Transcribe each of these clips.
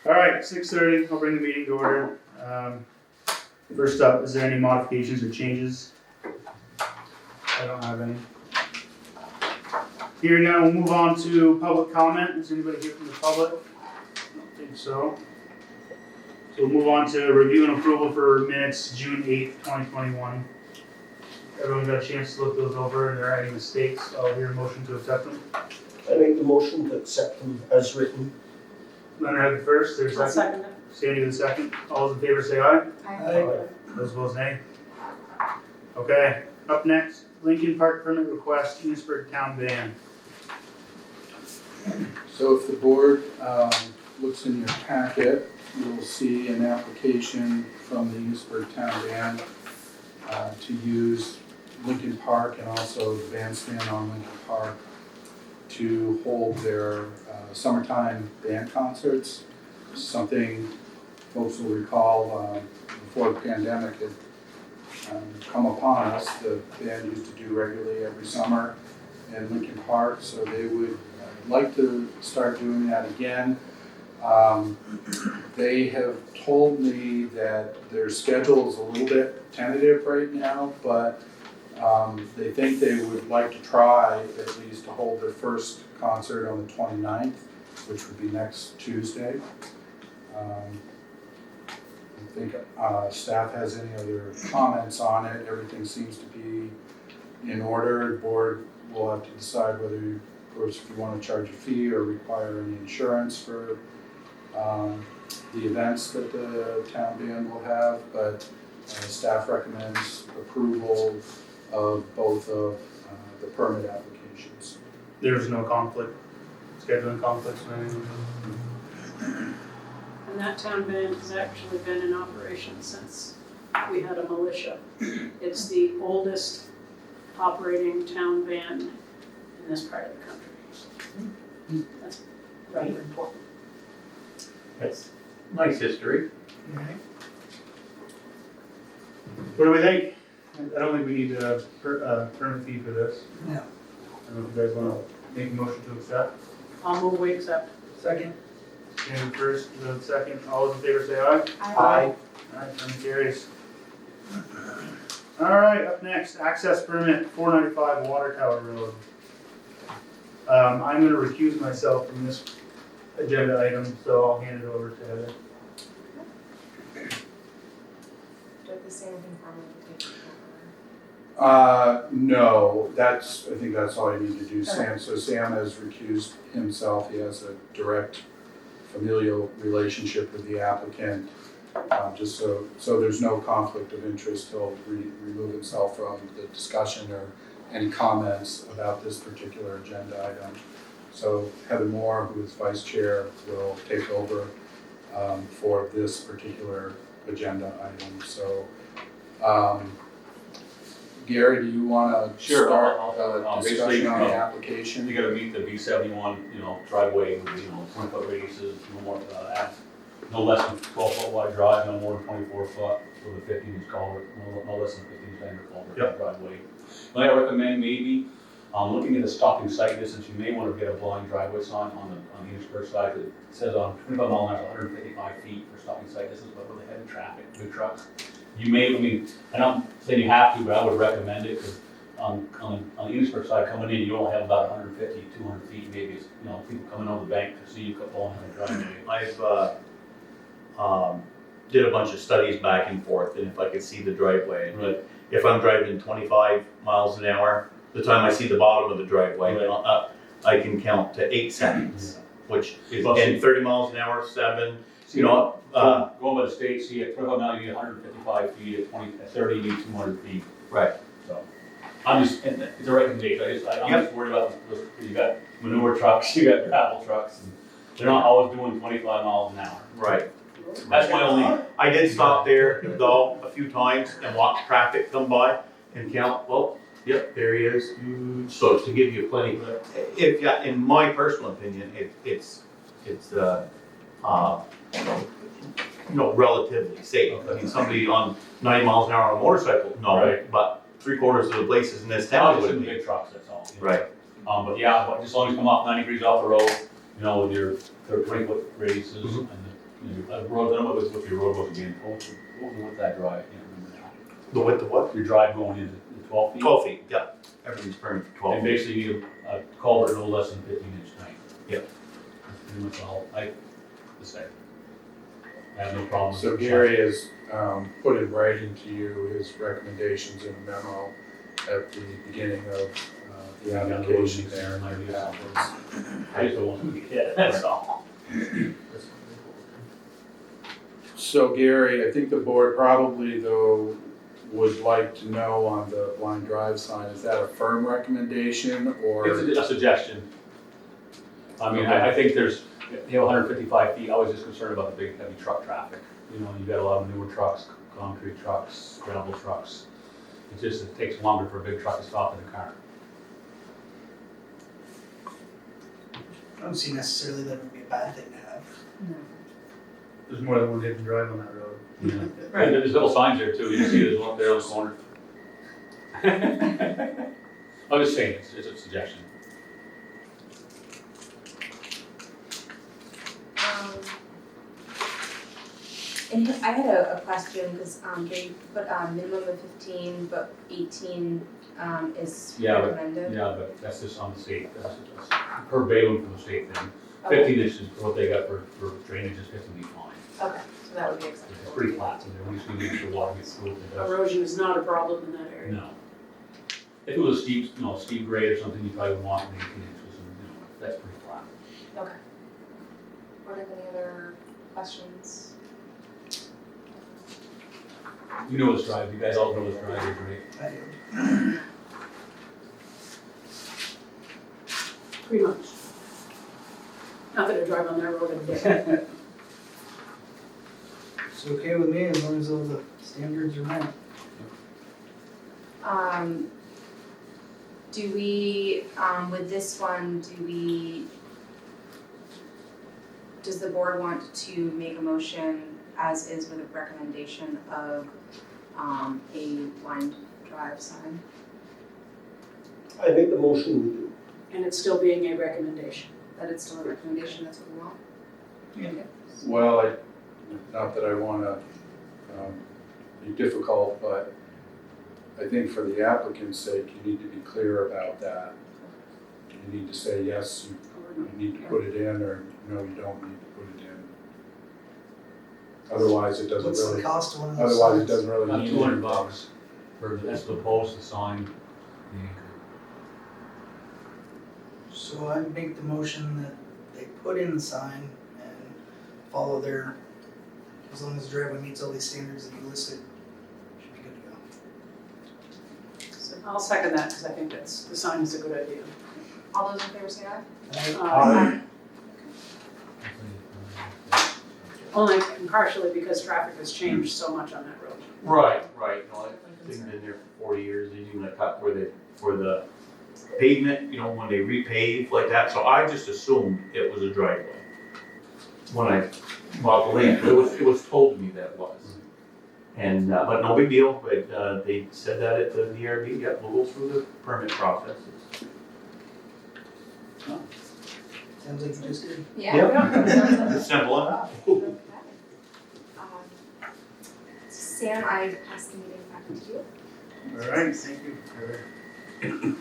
All right, 6:30, I'll bring the meeting to order. First up, is there any modifications or changes? I don't have any. Hearing none, we'll move on to public comment. Is anybody here from the public? I don't think so. So we'll move on to review and approval for minutes, June 8th, 2021. Everyone got a chance to look those over, and there are any mistakes, I'll hear a motion to accept them. I make the motion to accept them as written. Leonard the first, there's a I'll second. second it. Sandy the second. All those in favor say aye. Aye. Those opposed, nay. Okay, up next, Lincoln Park permit request, Enosburg Town Van. So if the board looks in your packet, you'll see an application from the Enosburg Town Band to use Lincoln Park and also the bandstand on Lincoln Park to hold their summertime band concerts. Something folks will recall before the pandemic had come upon us. The band used to do regularly every summer in Lincoln Park, so they would like to start doing that again. They have told me that their schedule is a little bit tentative right now, but they think they would like to try at least to hold their first concert on the 29th, which would be next Tuesday. I think staff has any other comments on it. Everything seems to be in order. The board will have to decide whether, of course, if you want to charge a fee or require any insurance for the events that the town band will have, but staff recommends approval of both of the permit applications. There's no conflict, scheduling conflicts or anything? And that town band has actually been in operation since we had a militia. It's the oldest operating town band in this part of the country. That's rather important. That's nice history. What do we think? I don't think we need a permit fee for this. No. I don't know if you guys want to make a motion to accept. I'll move we accept. Second. Sandy first, the second. All those in favor say aye. Aye. Alright, motion carries. Alright, up next, access permit, 495 Water Tower Road. I'm gonna recuse myself from this agenda item, so I'll hand it over to Heather. Do you have the same thing for me to take over? No, I think that's all you need to do, Sam. So Sam has recused himself. He has a direct familial relationship with the applicant. Just so there's no conflict of interest, he'll remove himself from the discussion or any comments about this particular agenda item. So Heather Moore, who is vice chair, will take over for this particular agenda item. So Gary, do you want to Sure, start I'll a discussion basically, on the application? You gotta meet the B71, driveway with, 20-foot radiuses, no less than 12-foot wide drive, no more than 24 foot with a 15-inch culvert, no less than 15 standard culvert driveway. What I recommend maybe, looking at the stopping sight distance, you may want to get a blind driveway sign on the Enosburg side. It says on 25 mile an hour, 155 feet for stopping sight distance, but with the heavy traffic, big trucks. You may, I don't say you have to, but I would recommend it, because on the Enosburg side coming in, you only have about 150, 200 feet, maybe, people coming over the bank to see you pulling in the driveway. I've did a bunch of studies back and forth, and if I could see the driveway, but if I'm driving 25 miles an hour, the time I see the bottom of the driveway, Right. I can count to 8 seconds, which is, Plus and 30 miles an hour, 7, Going by the state, see, at 25 now you need 155 feet, at 30 you need 200 feet, right. so. It's a recommendation, I'm Yep. just worried about, you got manure trucks, you got gravel trucks, and they're not always doing 25 miles an hour. Right. That's my only, I did stop there though a few times and watch traffic come by and count, well, yep, there he is. So to give you plenty, in my personal opinion, it's relatively safe. I mean, somebody on 90 miles an hour on a motorcycle, no, Right. but 3/4 of the places in this Town town is in would the be. big trucks, that's all. Right. But yeah, just as long as you come off 90 degrees off the road, with your 20-foot radiuses, Mhm. and The road, I don't know what your road was again, what was the width of that drive, I can't remember now. The width of what? Your drive going into the 12 feet? 12 feet, yeah. Everything's permitted for 12 And feet. basically you need a culvert no less than 15-inch height. Yep. That's pretty much all I say. I have no problem. So Gary has put in writing to you his recommendations in a memo at the beginning of the application there. I in your packets. just don't want to get hit, that's all. So Gary, I think the board probably though would like to know on the blind drive sign, is that a firm recommendation or? It's a suggestion. I mean, I think there's, 155 feet, I was just concerned about the big heavy truck traffic. You know, you got a lot of newer trucks, concrete trucks, gravel trucks. It takes longer for a big truck to stop than a car. I don't see necessarily that would be a bad thing to have. There's more than one hidden drive on that road. Yeah. And there's little signs there too, you see there's one there on the corner. I'm just saying, it's a suggestion. And I had a question, because they put minimum of 15, but 18 is Yeah, but- recommended. Yeah, but that's just on the state, that's verbatim from the state thing. Okay. 15 inches is what they got for drainage is 15 feet fine. Okay, so that would be acceptable. It's pretty flat, so we just need to make sure water gets through it. does. Erosion is not a problem in that area. No. If it was a steep, steep grade or something, you probably would want 18 inches, and, that's pretty flat. Okay. Are there any other questions? You know this drive, you guys all know this drive, right? I do. Pretty much. Not that I drive on that road every day. It's okay with me as long as all the standards are met. Do we, with this one, does the board want to make a motion as is with a recommendation of a blind drive sign? I make the motion we do. And it's still being a recommendation. That it's still a recommendation, that's what we want? Yeah. Well, not that I wanna be difficult, but I think for the applicant's sake, you need to be clear about that. You need to say, yes, you need to put it in, or no, you don't need to put it in. Otherwise, it doesn't What's the really, cost of one of those otherwise it signs? doesn't really About mean $200 anything. for that's the post, the sign, the anchor. So I make the motion that they put in the sign and follow their, as long as the driveway meets all these standards that you listed, should be good to go. So I'll second that because I think the sign is a good idea. All those in favor say aye? Uh, Only partially because traffic has changed so much on that road. Right. No, it's been there for 40 years, they even cut for the pavement, when they repave like that, so I just assumed it was a driveway. When I bought the land, it was told to me that it was. And, but no big deal, but they said that at the DRB, yep, we'll go through the permit process. Sounds like you just did. Yeah. It's simple enough. Okay. Sam, I pass the meeting back to you. All right, thank you.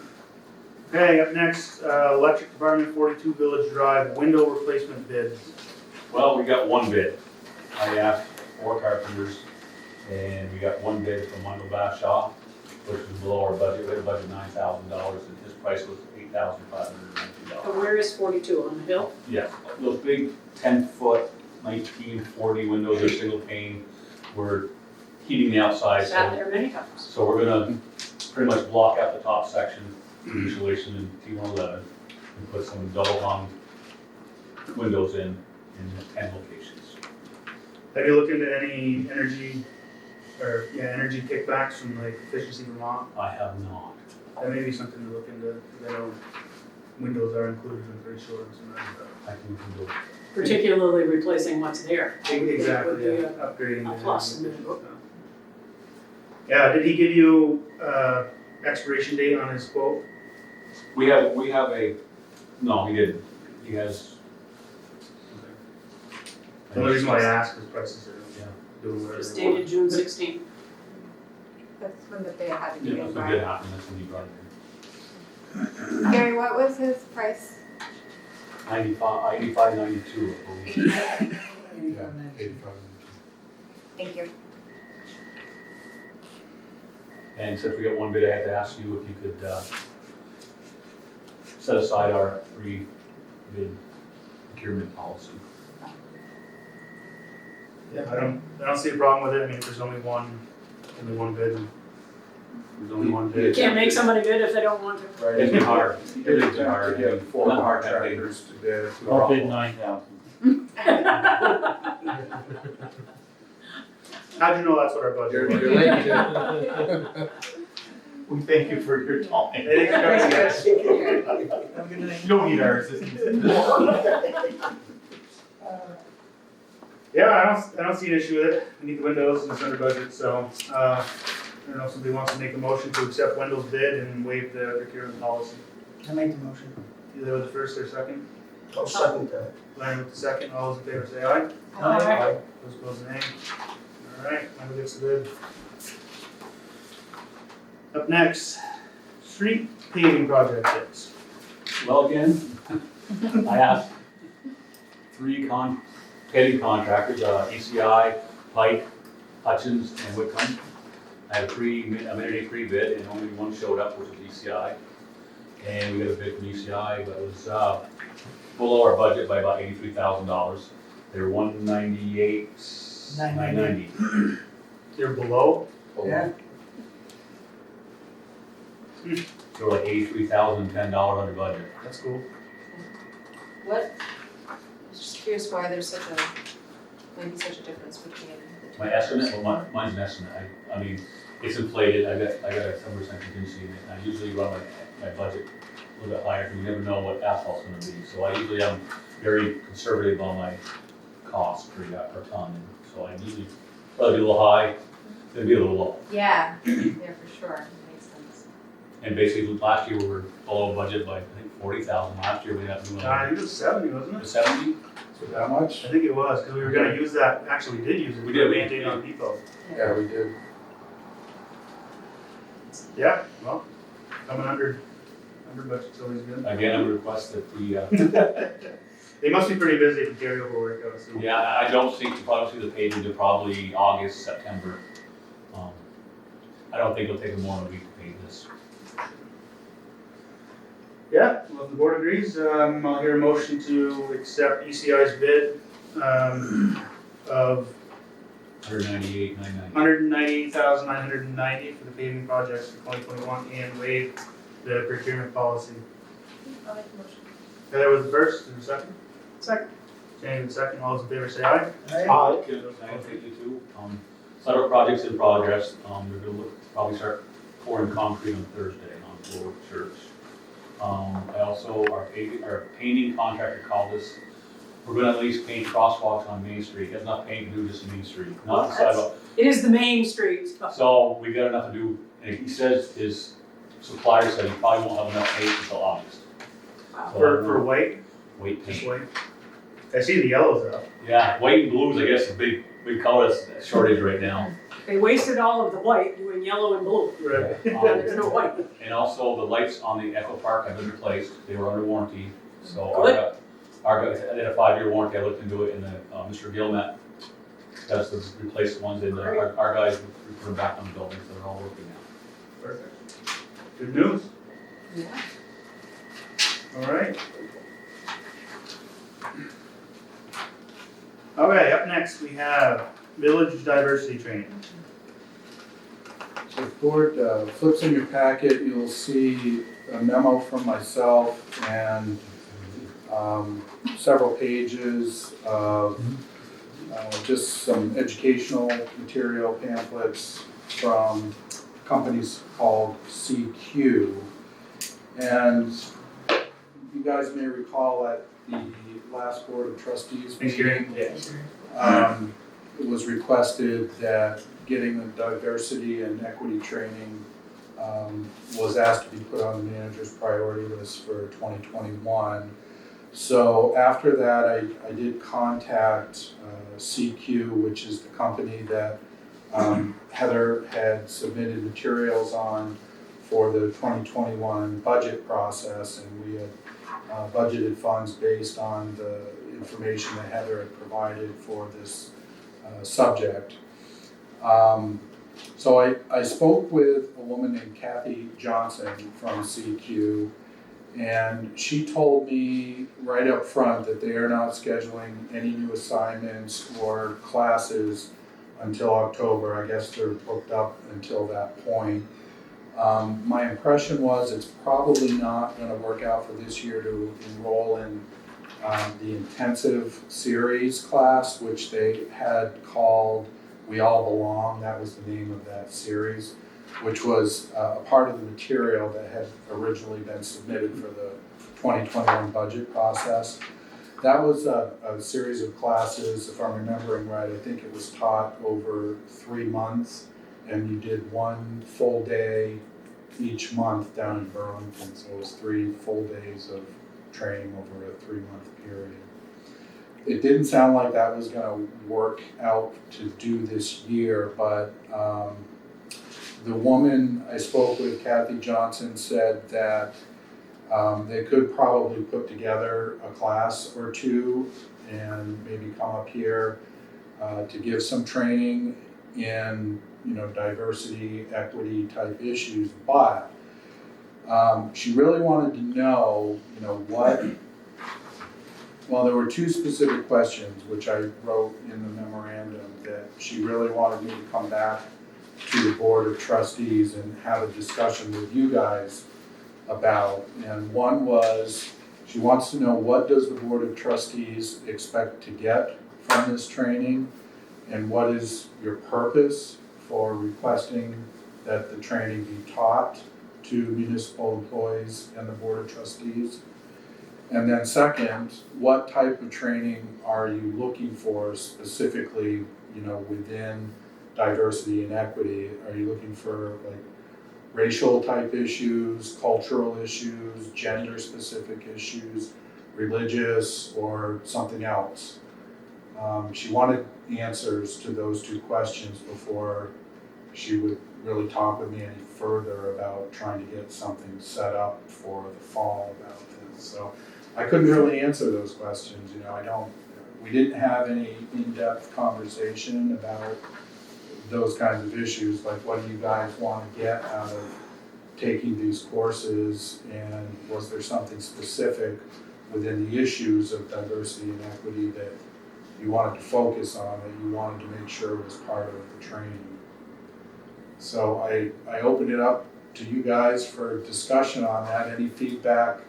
Okay, up next, electric department 42 Village Drive, window replacement bids. Well, we got one bid. I asked 4 carpenters, and we got one bid from Wendell Bashaw, which was below our budget. We had a budget $9,000, and his price was $8,590. But where is 42, on the hill? Yeah, those big 10-foot, 1940 windows, they're single pane. We're heating the outside, Sat so, there many times. so we're gonna pretty much block out the top section, insulation in T111, and put some double hung windows in 10 locations. Have you looked into any energy kickbacks from like Efficiency Vermont? I have not. That may be something to look into, 'cause I know windows are included in the insurance and that stuff. I can do it. Particularly replacing what's there. Exactly, Would be yeah, a- upgrading. a the plus energy in the efficient stuff. Yeah, did he give you, expiration date on his quote? We have no, he didn't. He has, The only reason why I ask is prices are Yeah. doing whatever. It's they want. dated June 16th. That's when the bid had to be Yeah, in that's a by. good happen, that's when you brought it in. Gary, what was his price? 85, 92, I believe. Yeah, 85. Thank you. And since we got one bid, I had to ask you if you could set aside our free bid procurement policy. Yeah, I don't see a problem with it. I mean, if there's only one bid. There's only one You bid. can't make somebody bid if they don't want to. Right. It's been hard. You did It's been hard. to get 4 Not hard, contractors to bid. I'll bid 9,000. How'd you know that's what our budget was? You're late to. We thank you for your time. Hey, thanks, guys. Have a good night. You don't need our assistance. Yeah, I don't see an issue with it. We need the windows and it's under budget, so, I don't know if somebody wants to make a motion to accept Wendell's bid and waive the procurement policy. I make the motion. Either with the first or second. I'll second that. Larry with the second. All those in favor say aye. Aye. Those opposed, nay. All right, Wendell gets the bid. Up next, street paving project bids. Well, again, I asked 3 paving contractors, ECI, Pike, Hutchins, and Whitcomb. I had a minute pre-bid, and only one showed up, which was ECI. And we got a bid from ECI, but it was below our budget by about $83,000. They were $198,990. They're below. Yeah. They were like $83,010 under budget. That's cool. What? I'm just curious why there's maybe such a difference between the two. My estimate, well, mine's an estimate, I mean, it's inflated, I got a 7% contingency in it, and I usually run my budget a little bit higher, because you never know what asphalt's gonna be, so I usually am very conservative on my cost per ton, and so I usually, probably be a little high, it'll be a little low. Yeah, yeah, for sure, makes sense. And basically, last year we were below budget by, I think, 40,000, last year we had to do I think it was 70, wasn't it? 70, That much? I think it was, because we were gonna use that, actually, we did use it. We did. Band-Aid on Depot. Yeah, we did. Yeah, well, coming under budget's always good. again, I would request that the, They must be pretty busy to carry over work, I would assume. yeah, I don't think, you probably see the paving until probably August, September. I don't think it'll take them more than a week to pave this. Yeah, well, if the board agrees, I'll hear a motion to accept ECI's bid, of $198,990. $198,990 for the paving projects for 2021 and waive the procurement policy. I'll make the motion. Heather was the first, and the second? Second. Jane the second, all those in favor say aye. Aye. Can I take you too? Sidewalk project's in progress, we're gonna probably start pouring concrete on Thursday on Floor Church. I also, our painting contractor called us, we're gonna at least paint crosswalks on Main Street, he has enough paint to do just Main Street, not the sidewalk. It is the main street. So we got enough to do, and he says his supplier said he probably won't have enough paint until August. Wow. For white, White just paint. white. I see the yellows up. Yeah, white and blue is, I guess, the big color shortage right now. They wasted all of the white doing yellow and blue. Right. There's no white. And also the lights on the Echo Park have been replaced, they were under warranty, so Good. our guy, they had a 5-year warranty, I looked into it, and Mr. Gilmet does the replaced ones, and our guys, we put them back on the building, so they're all working now. Perfect. Good news. Yeah. All right. Okay, up next we have village diversity training. So the board flips in your packet, you'll see a memo from myself and several pages of just some educational material pamphlets from companies called CQ. And you guys may recall at the last Board of Trustees meeting, Yes. it was requested that getting the diversity and equity training was asked to be put on the manager's priority list for 2021. So after that, I did contact CQ, which is the company that Heather had submitted materials on for the 2021 budget process, and we had budgeted funds based on the information that Heather had provided for this subject. So I spoke with a woman named Kathy Johnson from CQ, and she told me right up front that they are not scheduling any new assignments or classes until October. I guess they're booked up until that point. My impression was it's probably not gonna work out for this year to enroll in the intensive series class, which they had called We All Belong. That was the name of that series, which was a part of the material that had originally been submitted for the 2021 budget process. That was a series of classes, if I'm remembering right. I think it was taught over 3 months, and you did one full day each month down in Burlington. So it was 3 full days of training over a 3-month period. It didn't sound like that was gonna work out to do this year, but the woman I spoke with, Kathy Johnson, said that they could probably put together a class or two and maybe come up here to give some training in, diversity, equity type issues. But she really wanted to know, what. Well, there were 2 specific questions which I wrote in the memorandum that she really wanted me to come back to the Board of Trustees and have a discussion with you guys about. And one was, she wants to know, what does the Board of Trustees expect to get from this training? And what is your purpose for requesting that the training be taught to municipal employees and the Board of Trustees? And then second, what type of training are you looking for specifically, within diversity and equity? Are you looking for like racial type issues, cultural issues, gender specific issues, religious, or something else? She wanted answers to those 2 questions before she would really talk with me any further about trying to get something set up for the fall about this. So I couldn't really answer those questions. We didn't have any in-depth conversation about those kinds of issues, like what do you guys want to get out of taking these courses, and was there something specific within the issues of diversity and equity that you wanted to focus on, that you wanted to make sure was part of the training. So I opened it up to you guys for discussion on that. Any feedback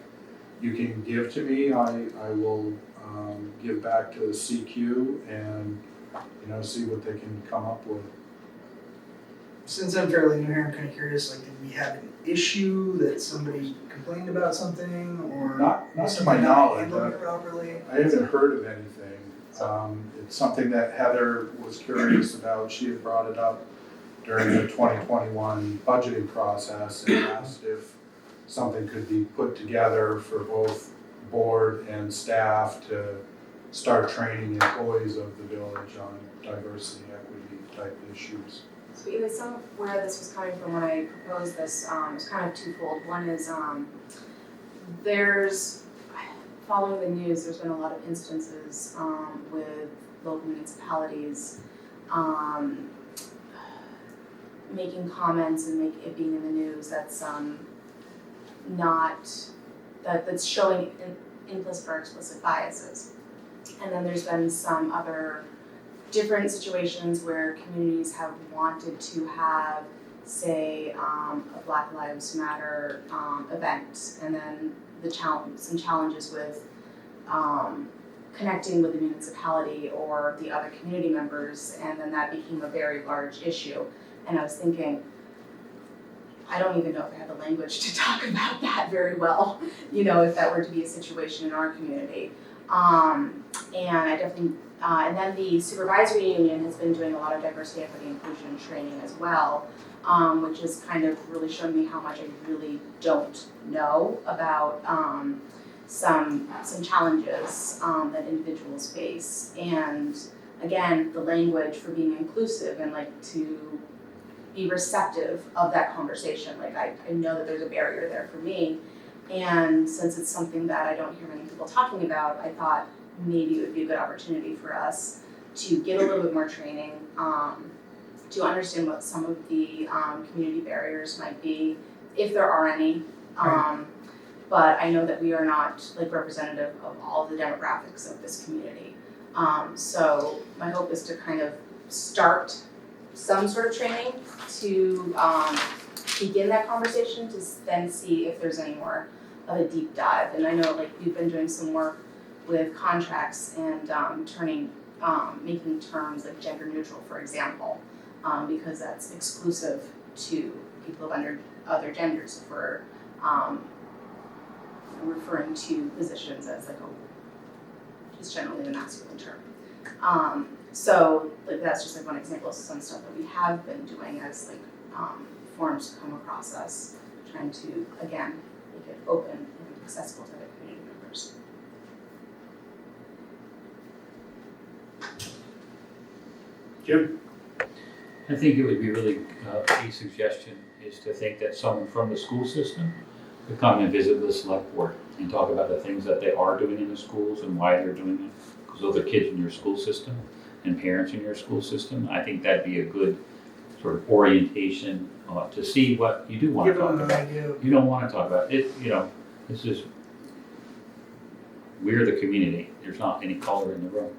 you can give to me, I will give back to the CQ and see what they can come up with. Since I'm fairly new here, I'm kind of curious, did we have an issue that somebody complained about something, or Not to something my not knowledge. handled properly? I haven't heard of anything. It's something that Heather was curious about. She had brought it up during the 2021 budgeting process and asked if something could be put together for both board and staff to start training employees of the village on diversity, equity type issues. So even some of where this was coming from when I proposed this, was kind of twofold. One is, following the news, there's been a lot of instances with local municipalities making comments and it being in the news that's that's showing implicit or explicit biases. And then there's been some other different situations where communities have wanted to have, say, a Black Lives Matter event, and then some challenges with connecting with the municipality or the other community members, and then that became a very large issue. And I was thinking, I don't even know if I have the language to talk about that very well, if that were to be a situation in our community. And I definitely, and then the supervisory union has been doing a lot of diversity, equity, inclusion training as well, which has kind of really shown me how much I really don't know about some challenges that individuals face. And again, the language for being inclusive and like to be receptive of that conversation. Like I know that there's a barrier there for me. And since it's something that I don't hear many people talking about, I thought maybe it would be a good opportunity for us to get a little bit more training, to understand what some of the community barriers might be, if there are any. But I know that we are not like representative of all of the demographics of this community. So my hope is to kind of start some sort of training to begin that conversation, to then see if there's any more of a deep dive. And I know like we've been doing some work with contracts and making terms like gender neutral, for example, because that's exclusive to people of other genders. If we're referring to positions as like just generally the masculine term. So like that's just like one example of some stuff that we have been doing as like forms come across us, trying to again make it open and accessible to other community members. Jim? I think it would be really, a suggestion is to think that someone from the school system could come and visit the select board and talk about the things that they are doing in the schools and why they're doing it. Because other kids in your school system and parents in your school system, I think that'd be a good sort of orientation to see what you do want to Give talk them an about. idea. You don't want to talk about it, this is, we're the community. There's not any color in the room,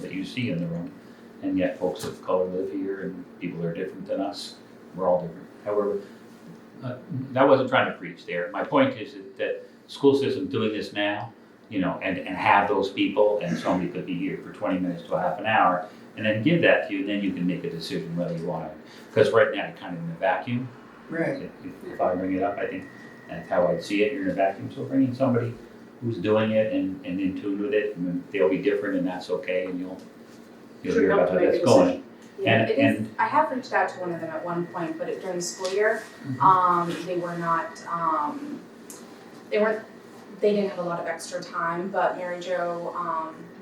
that you see in the room. And yet folks of color live here and people are different than us. We're all different. However, that wasn't trying to preach there. My point is that school system doing this now, and have those people, and somebody could be here for 20 minutes to a half an hour, and then give that to you, and then you can make a decision whether you want it. Because right now you're kind of in a vacuum. Right. If I bring it up, I think that's how I'd see it. You're in a vacuum. So bring in somebody who's doing it and in tune with it, and they'll be different, and that's okay, and you'll hear about how that's going. Yeah, And- it is, and- I have reached out to one of them at one point, but during the school year, they were not, they didn't have a lot of extra time, but Mary Jo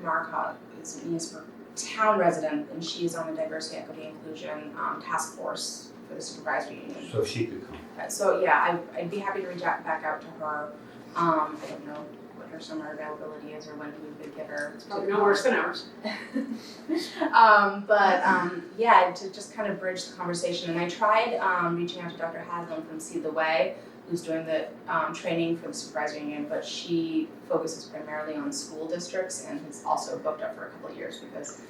Marcotte is an Enosburg town resident, and she's on the Diversity, Equity, Inclusion Task Force for the supervisory union. So she could come. So yeah, I'd be happy to reach back out to her. I don't know what her summer availability is or when we could get her. It's probably no worse than ours. Yeah, to just kind of bridge the conversation. And I tried reaching out to Dr. Haslam from See the Way, who's doing the training for the supervisory union, but she focuses primarily on school districts and has also booked up for a couple of years because,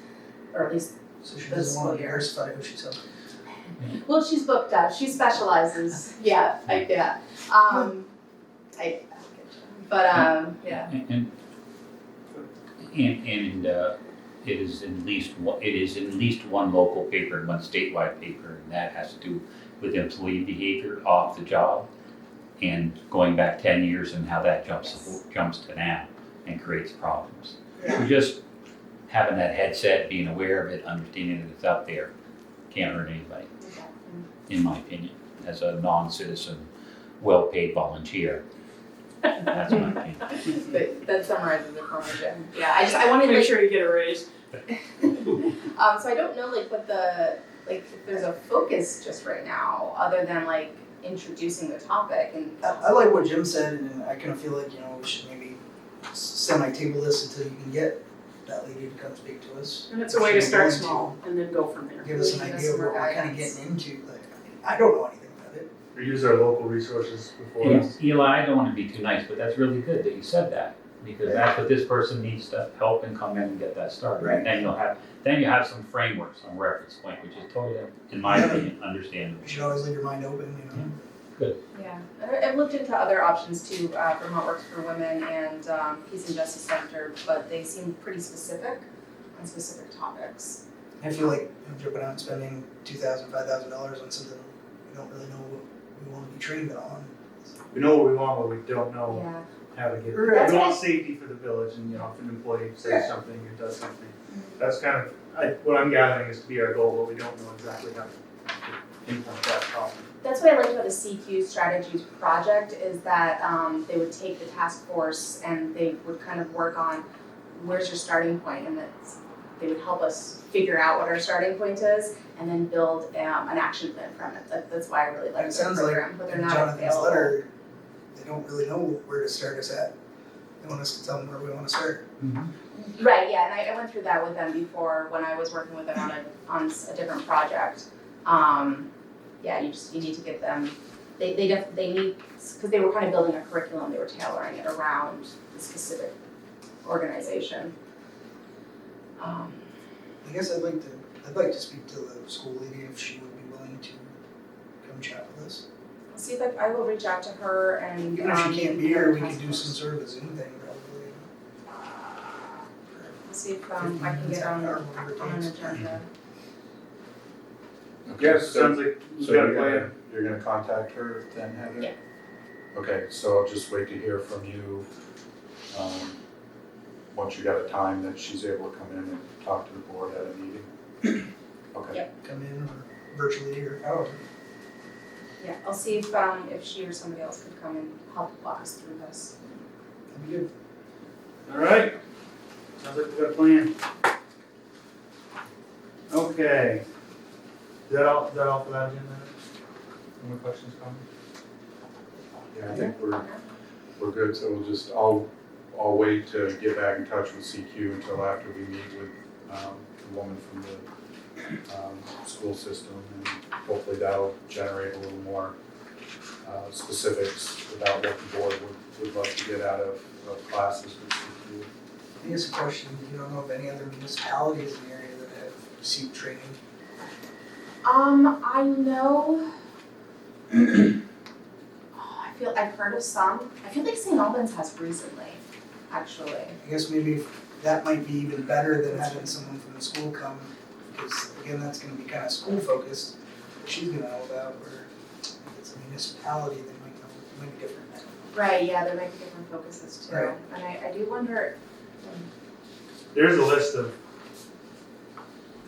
or at least, So she The doesn't want school to year. diversify who she's helping. well, she's booked up. She specializes. Yeah. Yeah. And it is at least one local paper and one statewide paper, and that has to do with employee behavior off the job and going back 10 years and how that jumps to now and creates problems. So just having that headset, being aware of it, understanding that it's out there, can't hurt anybody, in my opinion, as a non-citizen, well-paid volunteer. That's my opinion. But that summarizes it for me, Jim. Yeah, I wanted to Make make sure you get a raise. so I don't know what if there's a focus just right now, other than introducing the topic and. I like what Jim said, and I kind of feel like, we should maybe semi-table this until you can get that lady to come speak to us. And it's a way to start She's willing small and then go from there. Give us an Give us idea of some what more we're kind of guidance. getting into. I don't know anything about it. Or use our local resources before us. Eli, I don't want to be too nice, but that's really good that you said that, because that's what this person needs to help and come in and get that started. Right. And then you have some framework, some reference point, which is totally, in my opinion, understandable. You should always leave your mind open, Yeah, I've looked into other options too, Vermont Works for Women and Peace and Justice Center, but they seem pretty specific on specific topics. I feel like jumping out and spending $2,000, $5,000 on something we don't really know what we want to be trained on. We know what we want, but we don't know Yeah. how to get it. Right. We want safety for the village, and if an employee says something or does something, that's kind of what I'm gathering is to be our goal, but we don't know exactly how. to implement that problem. That's what I liked about the CQ Strategies project is that they would take the task force and they would kind of work on where's your starting point, and that they would help us figure out what our starting point is and then build an action plan from it. That's why I really like It the sounds like program, but they're in not Jonathan's available. letter, they don't really know where to start us at. They want us to tell them where we want to start. Right, yeah, and I went through that with them before when I was working with them on a different project. Yeah, you need to get them, they need, because they were kind of building a curriculum, they were tailoring it around the specific organization. I guess I'd like to speak to the school lady if she would be willing to come chat with us. I'll see if I will reach out to her and. Even if she can't be here, we task could do force. some sort of a Zoom thing probably. I'll see if I 15 can minutes, get half an hour, whatever it on an takes. agenda. Yeah, sounds like we've So got a you're plan. gonna, you're gonna contact her then, Heather? Yeah. Okay, so I'll just wait to hear from you, once you got a time that she's able to come in and talk to the board at a meeting? Okay. Yeah. Come in or virtually or however. Yeah, I'll see if she or somebody else could come and help walk us through this. That'd be good. All right, sounds like we've got a plan. Okay. Is that all for that agenda? Any more questions, comments? Yeah, I think we're good, so I'll wait to get back in touch with CQ until after we meet with, the woman from the, school system, and hopefully that'll generate a little more, specifics about what the board would like to get out of classes with CQ. I think it's a question, you don't know of any other municipalities in the area that have received training? I know. I've heard of some. I feel like St. Albans has recently, actually. I guess maybe that might be even better than having someone from the school come, because again, that's gonna be kind of school focused, that she's gonna know about, where if it's a municipality, they might know, it might be different. Right, yeah, there might be different focuses too. Right. And I do wonder, There's a list of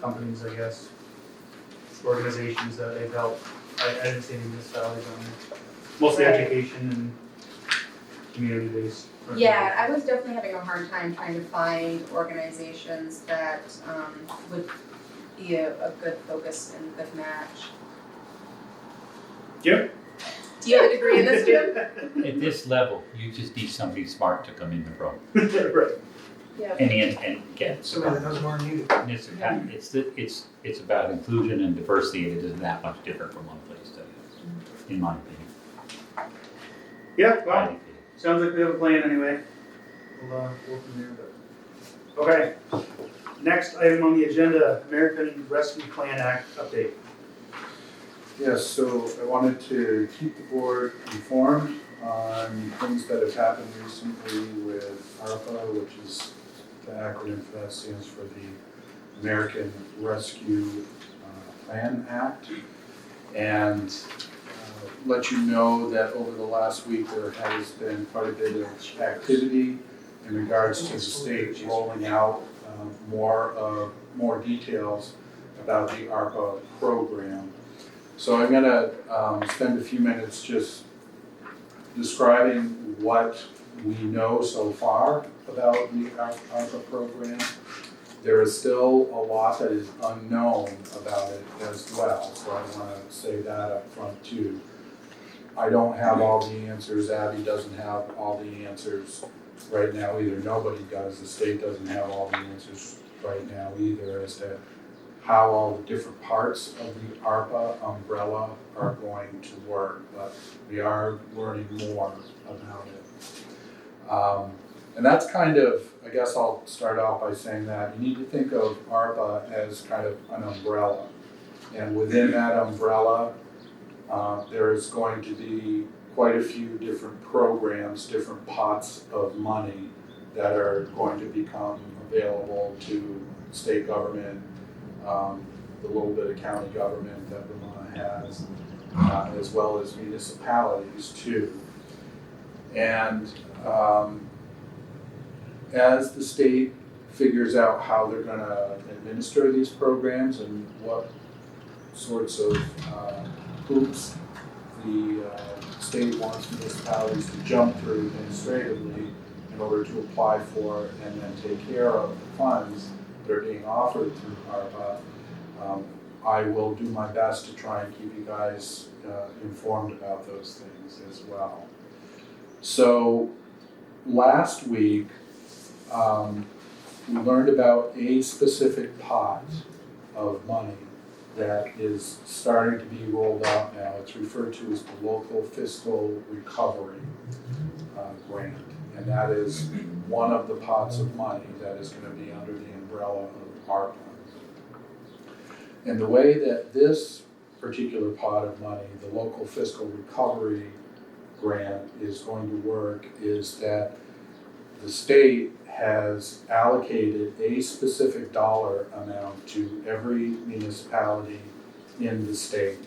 companies, I guess, organizations that they've helped. I didn't see any municipalities on there. Mostly Right. education and community-based. yeah, I was definitely having a hard time trying to find organizations that would be a good focus and good match. Yep. Do you have a degree in this, Jim? At this level, you just need somebody smart to come in the room. Right. Yeah. And get Somebody that knows more than you do. and it's about inclusion and diversity, and it isn't that much different from one place to the other, in my opinion. Yeah, well, Highly paid. sounds like we have a plan anyway. We'll go from there, but. Okay. Next item on the agenda, American Rescue Plan Act update. Yes, so I wanted to keep the board informed on things that have happened recently with ARPA, which is the acronym for that stands for the American Rescue Plan Act. And let you know that over the last week, there has been quite a bit of activity in regards to the state rolling out more details about the ARPA program. So I'm gonna spend a few minutes just describing what we know so far about the ARPA program. There is still a lot that is unknown about it as well, so I wanna say that up front too. I don't have all the answers, Abby doesn't have all the answers right now either, nobody does, the state doesn't have all the answers right now either as to how all the different parts of the ARPA umbrella are going to work, but we are learning more about it. And that's kind of, I guess I'll start off by saying that you need to think of ARPA as kind of an umbrella. And within that umbrella, there is going to be quite a few different programs, different pots of money that are going to become available to state government, the little bit of county government that Vermont has, as well as municipalities too. And as the state figures out how they're gonna administer these programs and what sorts of hoops the state wants municipalities to jump through administratively in order to apply for and then take care of the funds that are being offered through ARPA. I will do my best to try and keep you guys informed about those things as well. So last week, we learned about a specific pot of money that is starting to be rolled out now. It's referred to as the local fiscal recovery grant. And that is one of the pots of money that is going to be under the umbrella of ARPA. And the way that this particular pot of money, the local fiscal recovery grant, is going to work is that the state has allocated a specific dollar amount to every municipality in the state.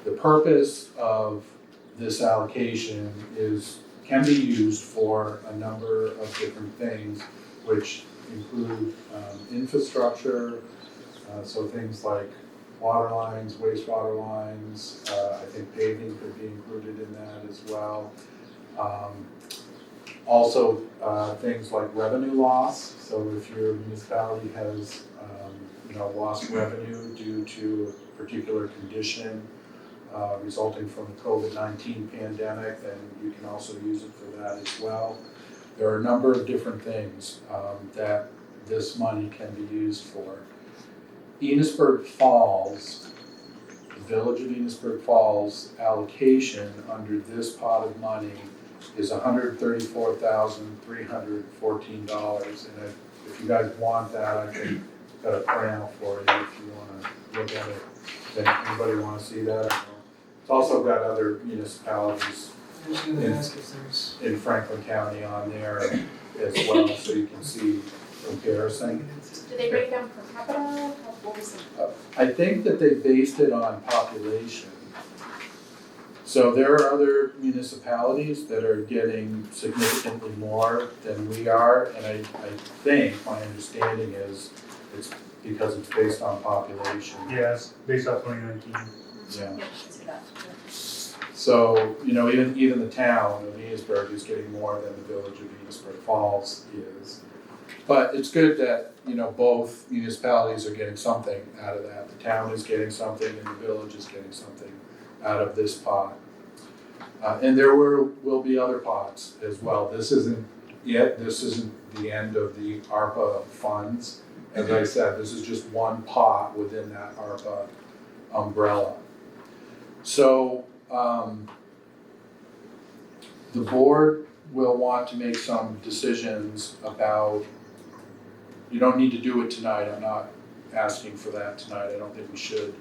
The purpose of this allocation can be used for a number of different things, which include infrastructure, so things like water lines, wastewater lines, I think paving could be included in that as well. Also, things like revenue loss. So if your municipality has, lost revenue due to a particular condition resulting from the COVID-19 pandemic, then you can also use it for that as well. There are a number of different things that this money can be used for. Enosburg Falls, the village of Enosburg Falls allocation under this pot of money is $134,314. And if you guys want that, I can got a printout for you if you want to look at it. Does anybody want to see that? It's also got other municipalities I was gonna ask if there's. in Franklin County on there as well, so you can see comparison. Do they break down per capita? What was the? I think that they based it on population. So there are other municipalities that are getting significantly more than we are, and I think, my understanding is, it's because it's based on population. Yeah, it's based off 2019. Yeah. Yeah, I see that. So, even the town of Enosburg is getting more than the village of Enosburg Falls is. But it's good that, both municipalities are getting something out of that. The town is getting something and the village is getting something out of this pot. And there will be other pots as well. This isn't the end of the ARPA funds. As I said, this is just one pot within that ARPA umbrella. So, the board will want to make some decisions about, you don't need to do it tonight, I'm not asking for that tonight, I don't think we should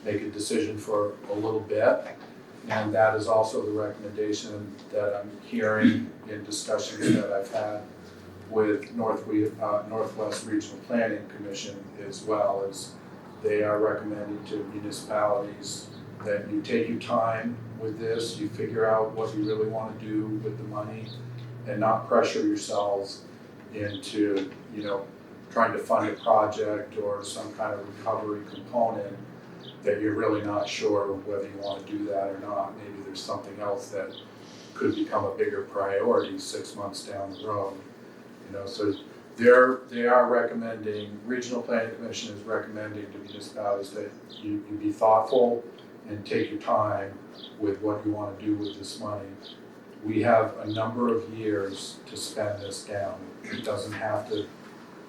make a decision for a little bit. And that is also the recommendation that I'm hearing in discussions that I've had with Northwest Regional Planning Commission as well, as they are recommending to municipalities that you take your time with this, you figure out what you really want to do with the money, and not pressure yourselves into, trying to fund a project or some kind of recovery component that you're really not sure whether you want to do that or not. Maybe there's something else that could become a bigger priority 6 months down the road. So they are recommending, Regional Planning Commission is recommending to municipalities that you be thoughtful and take your time with what you want to do with this money. We have a number of years to spend this down. It doesn't have to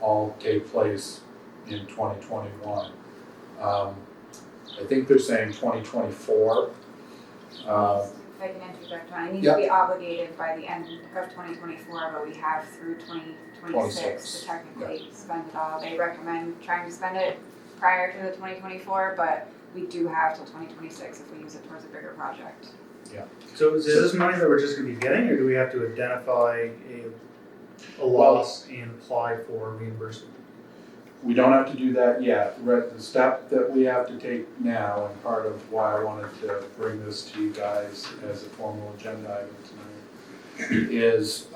all take place in 2021. I think they're saying 2024. If I can interject, John, it needs to be obligated by the end of 2024, but we have through 2026 to technically spend it all. They recommend trying to spend it prior to the 2024, but we do have till 2026 if we use it towards a bigger project. So is this money that we're just gonna be getting, or do we have to identify a loss and apply for reimbursement? We don't have to do that yet. The step that we have to take now, and part of why I wanted to bring this to you guys as a formal agenda item tonight, is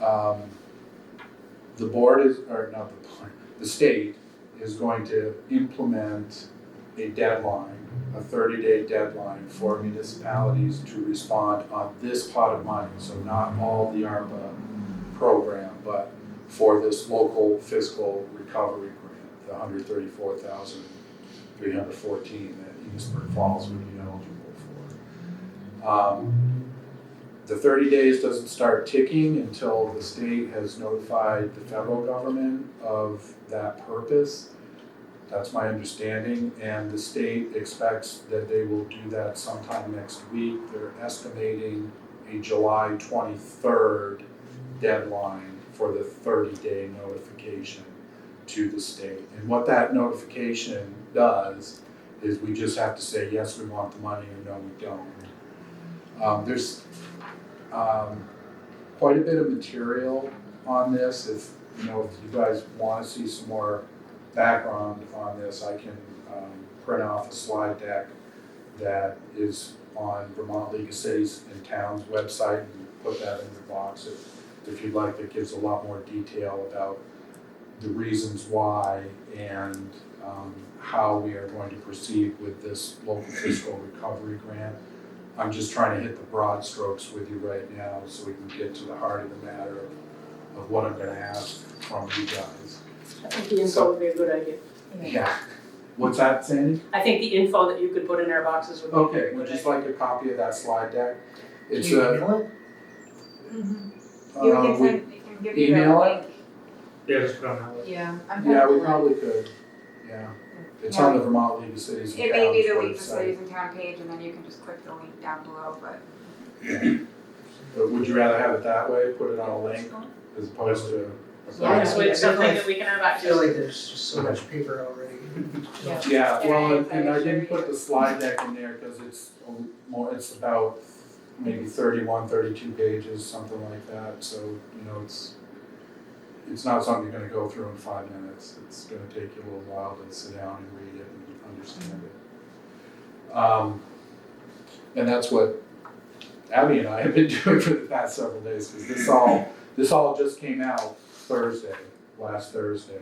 the state is going to implement a deadline a 30-day deadline for municipalities to respond on this pot of money. So not all the ARPA program, but for this local fiscal recovery grant, the $134,314 that Enosburg Falls would be eligible for. The 30 days doesn't start ticking until the state has notified the federal government of that purpose. That's my understanding, and the state expects that they will do that sometime next week. They're estimating a July 23rd deadline for the 30-day notification to the state. And what that notification does is we just have to say, yes, we want the money, or no, we don't. There's quite a bit of material on this. If you guys want to see some more background on this, I can print off a slide deck that is on Vermont League of Cities and Towns website and put that in the box if you'd like. That gives a lot more detail about the reasons why and how we are going to proceed with this local fiscal recovery grant. I'm just trying to hit the broad strokes with you right now so we can get to the heart of the matter of what I'm going to ask from you guys. I think the info would be a good idea. Yeah. What's that, Sandy? I think the info that you could put in our boxes would be a Okay, good would you idea. just like a copy of that slide deck? Can It's you a, email it? You can we- send, you can give you the email it? link. Yeah, just put on that list. Yeah. yeah, we probably could, yeah. It's on the Vermont League of Cities and It Towns may be the League of website. Cities and Town page, and then you can just click the link down below, but. But would you rather have it that way, put it on a link, as opposed to? Yeah, so it's something I that we can have I access feel to. like there's just so much paper already. Yeah, well, Yeah, and I sure. didn't put the slide deck in there because it's it's about maybe 31, 32 pages, something like that. So, it's not something you're gonna go through in 5 minutes. It's gonna take you a little while to sit down and read it and understand it. And that's what Abby and I have been doing for the past several days, because this all just came out last Thursday.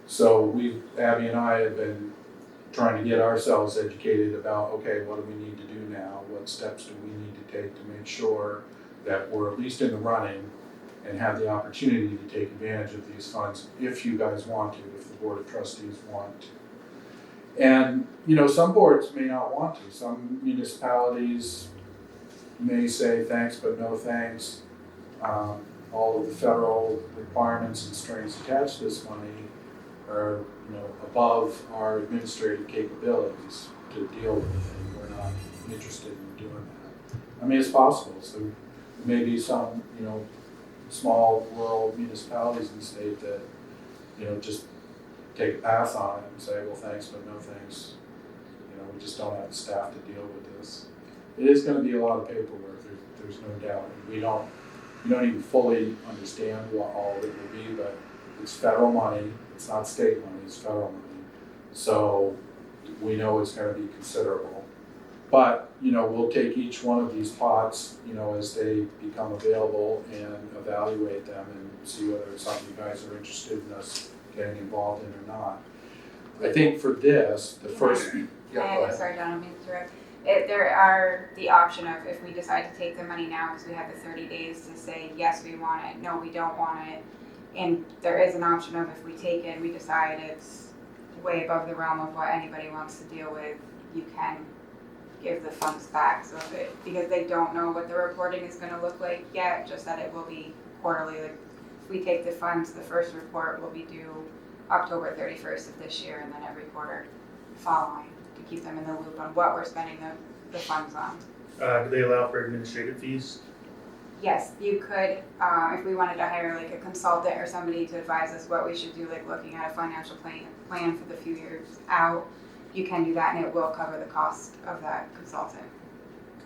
So Abby and I have been trying to get ourselves educated about, okay, what do we need to do now? What steps do we need to take to make sure that we're at least in the running and have the opportunity to take advantage of these funds if you guys want to, if the Board of Trustees want to. And, some boards may not want to. Some municipalities may say thanks, but no thanks. All of the federal requirements and strings attached to this money are, above our administrative capabilities to deal with, and we're not interested in doing that. I mean, it's possible. So there may be some, small rural municipalities in the state that, just take a pass on it and say, well, thanks, but no thanks. We just don't have the staff to deal with this. It is going to be a lot of paperwork. There's no doubt. We don't even fully understand what all of it will be, but it's federal money. It's not state money. It's federal money. So we know it's going to be considerable. But we'll take each one of these pots, as they become available and evaluate them and see whether it's something you guys are interested in us getting involved in or not. I think for this, the first. Yeah, go ahead. Sorry, John, I mean to interrupt. There are the option of if we decide to take the money now, because we have the 30 days to say, yes, we want it, no, we don't want it. And there is an option of if we take it, we decide it's way above the realm of what anybody wants to deal with, you can give the funds back. So because they don't know what the reporting is going to look like yet, just that it will be quarterly. Like if we take the funds, the first report will be due October 31st of this year, and then every quarter following, to keep them in the loop on what we're spending the funds on. Do they allow for administrative fees? Yes, you could, if we wanted to hire like a consultant or somebody to advise us what we should do, like looking at a financial plan for the few years out, you can do that and it will cover the cost of that consultant.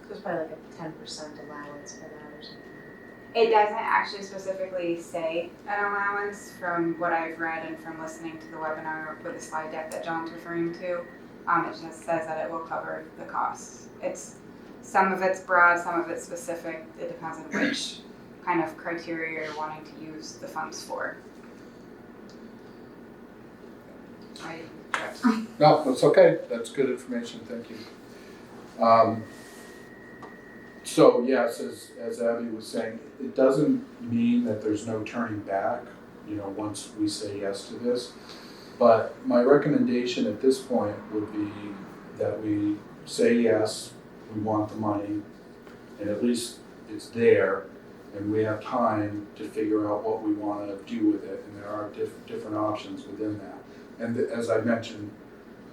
There's probably like a 10% allowance for that or something. It doesn't actually specifically say an allowance from what I've read and from listening to the webinar with the slide deck that John's referring to. It just says that it will cover the costs. Some of it's broad, some of it's specific. It depends on which kind of criteria you're wanting to use the funds for. No, that's okay, that's good information, thank you. So yes, as Abby was saying, it doesn't mean that there's no turning back, once we say yes to this. But my recommendation at this point would be that we say yes, we want the money, and at least it's there, and we have time to figure out what we want to do with it, and there are different options within that. And as I mentioned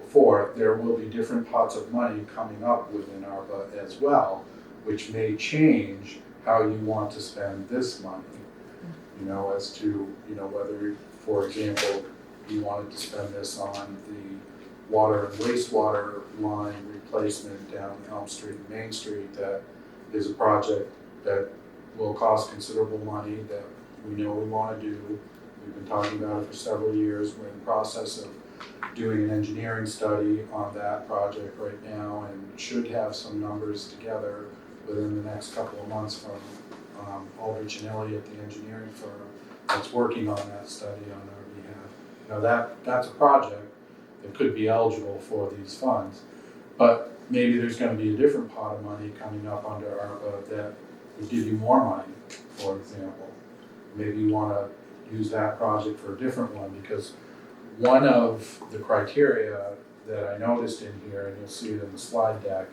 before, there will be different pots of money coming up within ARPA as well, which may change how you want to spend this money. As to, whether, for example, you wanted to spend this on the water and wastewater line replacement down Elm Street and Main Street. That is a project that will cost considerable money that we know we want to do. We've been talking about it for several years. We're in the process of doing an engineering study on that project right now and should have some numbers together within the next couple of months from Aldrich and Elliott, the engineering firm that's working on that study on our behalf. That's a project that could be eligible for these funds, but maybe there's going to be a different pot of money coming up under ARPA that would give you more money, for example. Maybe you want to use that project for a different one, because one of the criteria that I noticed in here, and you'll see it in the slide deck,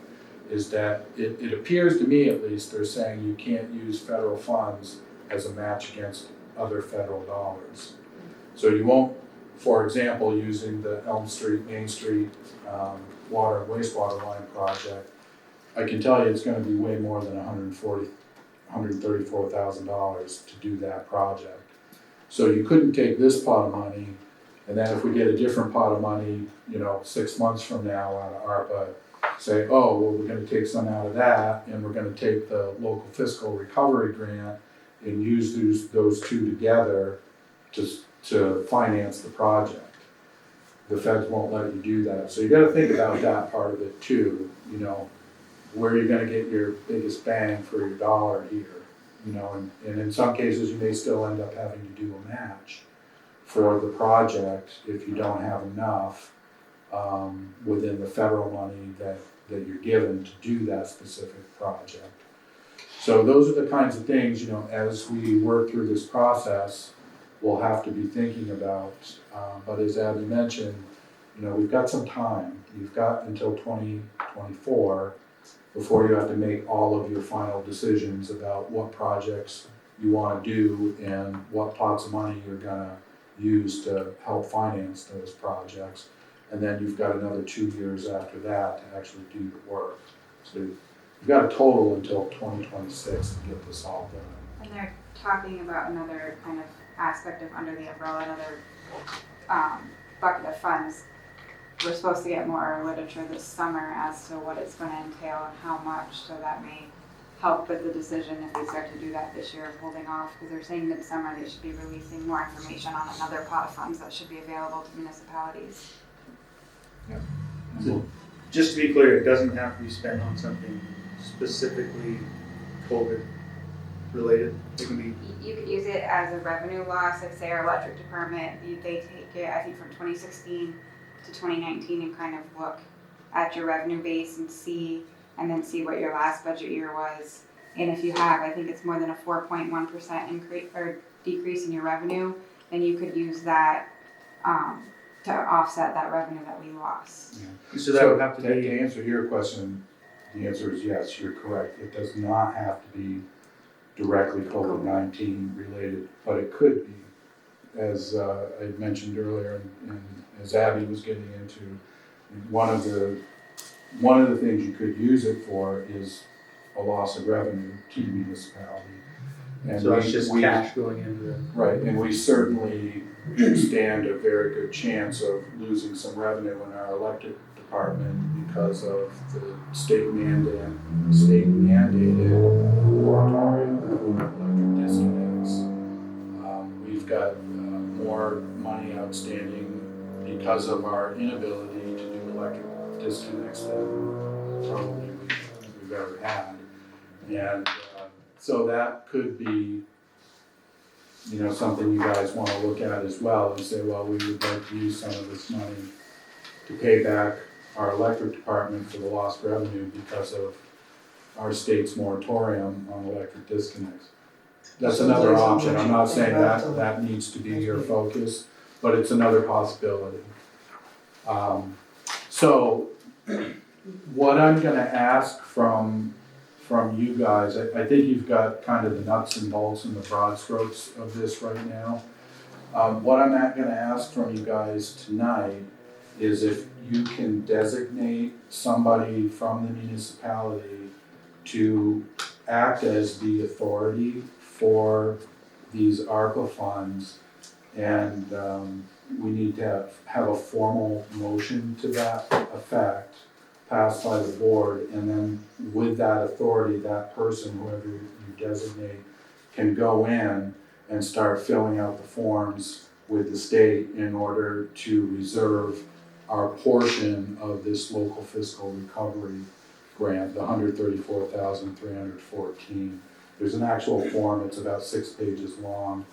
is that it appears to me at least they're saying you can't use federal funds as a match against other federal dollars. So you won't, for example, using the Elm Street, Main Street water and wastewater line project, I can tell you it's going to be way more than $134,000 to do that project. So you couldn't take this pot of money, and then if we get a different pot of money, 6 months from now out of ARPA, say, oh, well, we're going to take some out of that, and we're going to take the local fiscal recovery grant and use those two together to finance the project. The feds won't let you do that. So you got to think about that part of it too, where you're going to get your biggest bang for your dollar here, and in some cases you may still end up having to do a match for the project if you don't have enough within the federal money that you're given to do that specific project. So those are the kinds of things, as we work through this process, we'll have to be thinking about. But as Abby mentioned, we've got some time. You've got until 2024 before you have to make all of your final decisions about what projects you want to do and what pots of money you're going to use to help finance those projects. And then you've got another 2 years after that to actually do the work. So you've got a total until 2026 to get this all done. And they're talking about another kind of aspect of under the umbrella, another bucket of funds. We're supposed to get more literature this summer as to what it's going to entail and how much, so that may help with the decision if we start to do that this year of holding off, because they're saying midsummer they should be releasing more information on another pot of funds that should be available to municipalities. So, just to be clear, it doesn't have to be spent on something specifically COVID related. It can be. You could use it as a revenue loss, like say our electric department, they take it, I think from 2016 to 2019 and kind of look at your revenue base and then see what your last budget year was. And if you have, I think it's more than a 4.1% increase or decrease in your revenue, then you could use that to offset that revenue that we lost. Yeah. So that would have to be. To answer your question, the answer is yes, you're correct. It does not have to be directly COVID-19 related, but it could be. As I mentioned earlier, and as Abby was getting into, one of the things you could use it for is a loss of revenue to the municipality. And So it's just cash going into it. Right, and we certainly stand a very good chance of losing some revenue in our electric department because of the state mandated moratorium on electric disconnects. We've got more money outstanding because of our inability to do electric disconnects than probably we've ever had. And so that could be, something you guys want to look at as well and say, well, we would like to use some of this money to pay back our electric department for the lost revenue because of our state's moratorium on electric disconnects. That's Sounds another like something option. we I'm should not think saying about that till that needs to be next your week. focus, but it's another possibility. So what I'm gonna ask from you guys, I think you've got kind of the nuts and bolts and the broad strokes of this right now. What I'm not gonna ask from you guys tonight is if you can designate somebody from the municipality to act as the authority for these ARPA funds. And we need to have a formal motion to that effect passed by the board. And then with that authority, that person, whoever you designate, can go in and start filling out the forms with the state in order to reserve our portion of this local fiscal recovery grant, the $134,314. There's an actual form, it's about 6 pages long,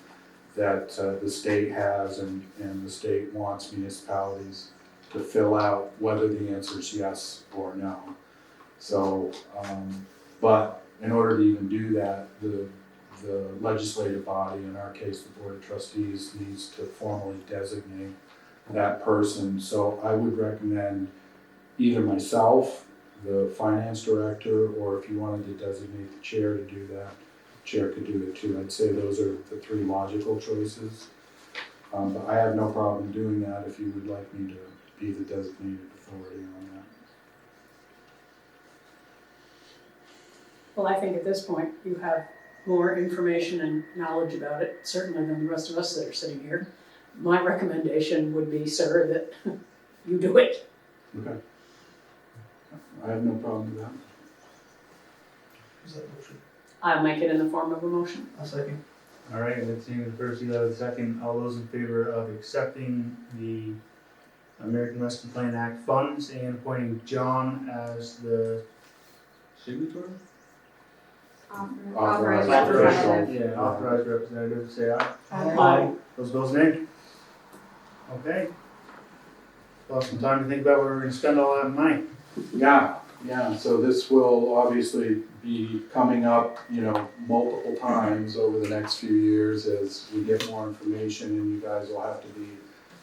that the state has, and the state wants municipalities to fill out whether the answer is yes or no. So, but in order to even do that, the legislative body, in our case, the Board of Trustees, needs to formally designate that person. So I would recommend either myself, the finance director, or if you wanted to designate the chair to do that, the chair could do it too. I'd say those are the 3 logical choices. But I have no problem doing that if you would like me to be the designated authority on that. Well, I think at this point, you have more information and knowledge about it, certainly than the rest of us that are sitting here. My recommendation would be, sir, that you do it. Okay. I have no problem with that. Is that motion? I'll make it in the form of a motion. I'll second. All right, let's see the first, you have the second. All those in favor of accepting the American Rescue Plan Act funds and appointing John as the signatory? Authorized Authorized representative. Yeah, authorized representative, say aye. Aye. Those opposed, nay. Okay. Lost some time to think about where we're gonna spend all that money. Yeah, so this will obviously be coming up, multiple times over the next few years as we get more information, and you guys will have to be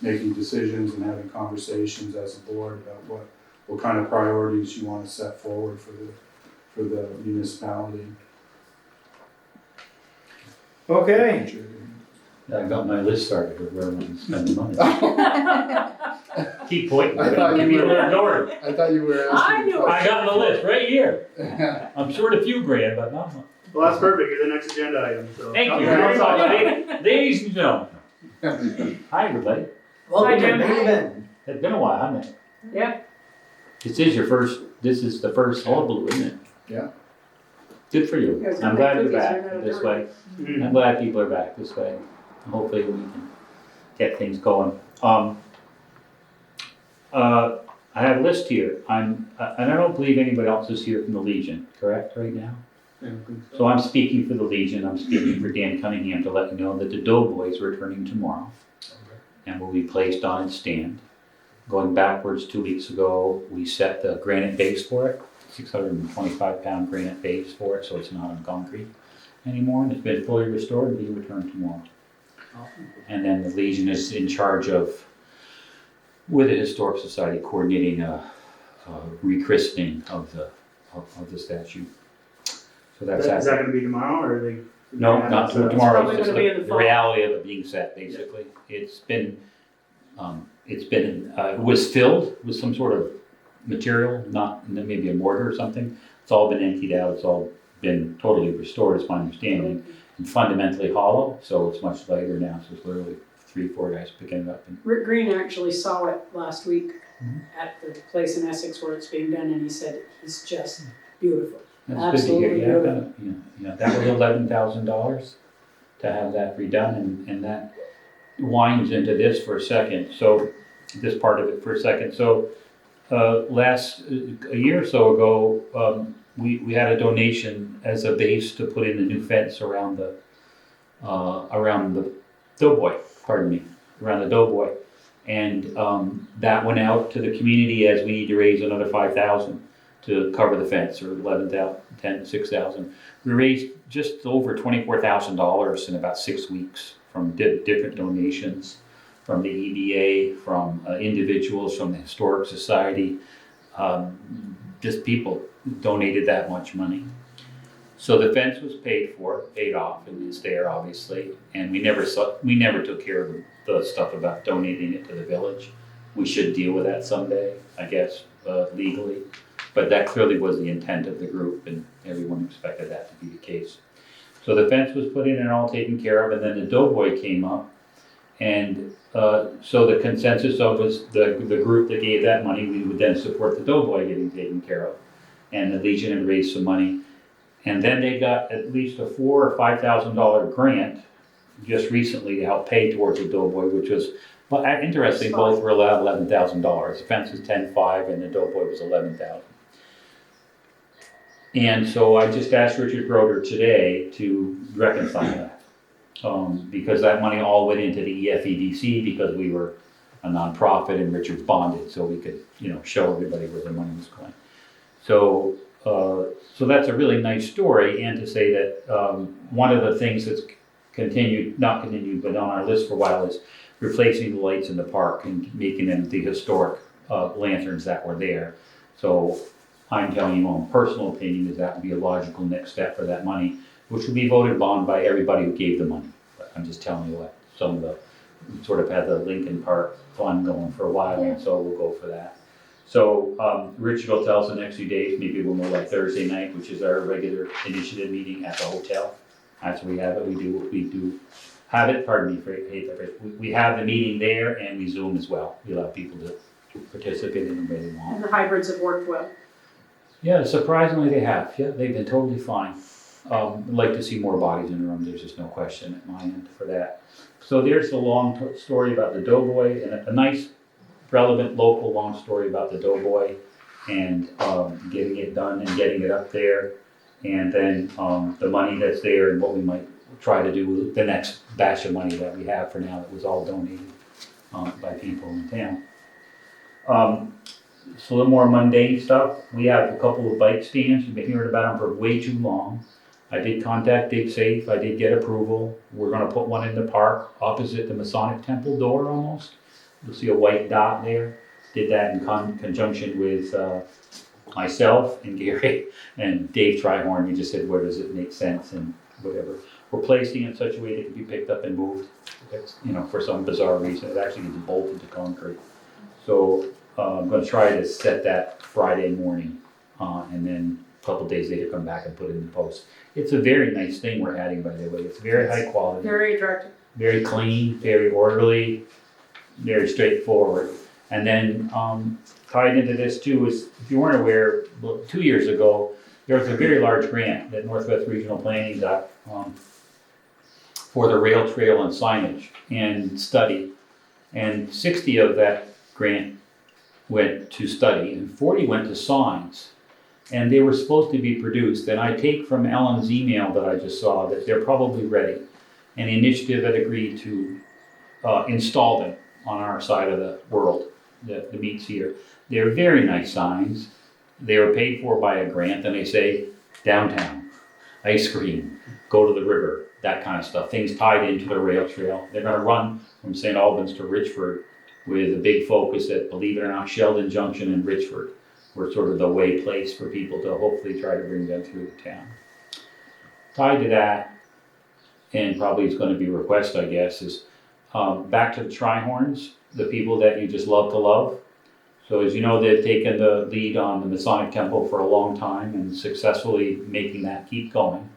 making decisions and having conversations as a board about what kind of priorities you want to set forward for the municipality. Okay. I got my list started of where I'm gonna spend the money. Keep pointing. I thought you People were- are ignoring. I thought you were asking. I knew it. I got the list right here. I'm short a few grand, but not much. Well, that's perfect. You're the next agenda item, so. Thank you Okay, very that's all. much, ladies and gentlemen. Hi, everybody. Welcome to Jim. the main event. It's been a while, hasn't it? Yeah. This is the first hullabaloo, isn't it? Yeah. Good for you. Yeah, it's gonna I'm glad make you're cookies back right out of this dirt. way. Mhm. I'm glad people are back this way. Hopefully we can get things going. I have a list here. And I don't believe anybody else is here from the Legion, correct, right now? So I'm speaking for the Legion. I'm speaking for Dan Cunningham to let you know that the Doughboy is returning tomorrow and will be placed on its stand. Going backwards, 2 weeks ago, we set the granite base for it, 625-pound granite base for it, so it's not on concrete anymore, and it's been fully restored and being returned tomorrow. And then the Legion is in charge of, with the Historic Society, coordinating a rechristening of the statue. So that's Is that gonna be tomorrow, or are they? no, not So- tomorrow, probably it's just gonna be in the the fall. reality of it being set, basically. It was filled with some sort of material, not, maybe a mortar or something. It's all been emptied out, it's all been totally restored, is my understanding. And fundamentally hollow, so it's much lighter now, so it's literally 3-4 guys picking it up. And Rick Green actually saw it last week Mhm. at the place in Essex where it's being done, and he said it's just beautiful. That's good to hear, Absolutely yeah, beautiful. that was $11,000 to have that redone, and that winds into this for a second, so, this part of it for a second. So, a year or so ago, we had a donation as a base to put in a new fence around the Doughboy, around the Doughboy. And that went out to the community as we need to raise another 5,000 to cover the fence, or 6,000. We raised just over $24,000 in about 6 weeks from different donations, from the EBA, from individuals, from the Historic Society. Just people donated that much money. So the fence was paid off, and it's there obviously. And we never took care of the stuff about donating it to the village. We should deal with that someday, I guess, legally. But that clearly was the intent of the group, and everyone expected that to be the case. So the fence was put in and all taken care of, and then the Doughboy came up. And so the consensus of was the group that gave that money, we would then support the Doughboy getting taken care of. And the Legion had raised some money. And then they got at least a $4,000 or $5,000 grant just recently to help pay towards the Doughboy, which was, well, interesting, both were $11,000. The fence was $10,500 and the Doughboy was $11,000. And so I just asked Richard Broder today to reconcile that. Because that money all went into the EFEDC because we were a nonprofit and Richard's bonded, so we could, show everybody where the money was going. So that's a really nice story, and to say that one of the things that's not continued, but on our list for a while is replacing the lights in the park and making them the historic lanterns that were there. So I'm telling you, my own personal opinion is that would be a logical next step for that money, which will be voted on by everybody who gave the money. But I'm just telling you what some of the, we sort of had the Lincoln Park fund going for a while, and so we'll go for that. So Richard will tell us in the next few days, maybe we'll know like Thursday night, which is our regular initiative meeting at the hotel. That's where we have it. We do have it, pardon me for hate that phrase. We have the meeting there, and we Zoom as well. We allow people to participate in the way they want. And the hybrids have worked well. Yeah, surprisingly they have. Yeah, they've been totally fine. I'd like to see more bodies in the room. There's just no question at my end for that. So there's the long story about the Doughboy, and a nice, relevant, local long story about the Doughboy, and getting it done and getting it up there. And then the money that's there and what we might try to do with the next batch of money that we have for now that was all donated by people in town. So a little more mundane stuff. We have a couple of bike stands. You've been hearing about them for way too long. I did contact Dig Safe. I did get approval. We're going to put one in the park opposite the Masonic Temple door almost. You'll see a white dot there. Did that in conjunction with myself and Gary and Dave Trihorn. We just said, where does it make sense and whatever. We're placing it in such a way that it can be picked up and moved. It's, for some bizarre reason, it actually gets bolted to concrete. So I'm going to try to set that Friday morning, and then a couple days later come back and put it in the post. It's a very nice thing we're adding, by the way. It's very high quality. Very attractive. Very clean, very orderly, very straightforward. And then tied into this too is, if you weren't aware, 2 years ago, there was a very large grant that Northwest Regional Planning got for the rail trail and signage and study. And 60 of that grant went to study and 40 went to signs. And they were supposed to be produced. And I take from Ellen's email that I just saw that they're probably ready. And the initiative had agreed to install them on our side of the world that meets here. They're very nice signs. They were paid for by a grant, and they say downtown, ice cream, go to the river, that kind of stuff. Things tied into the rail trail. They're going to run from St. Albans to Richford with a big focus at, believe it or not, Sheldon Junction and Richford. We're sort of the way place for people to hopefully try to bring them through the town. Tied to that, and probably is going to be a request, I guess, is back to the Trihorns, the people that you just love to love. So as you know, they've taken the lead on the Masonic Temple for a long time and successfully making that keep going.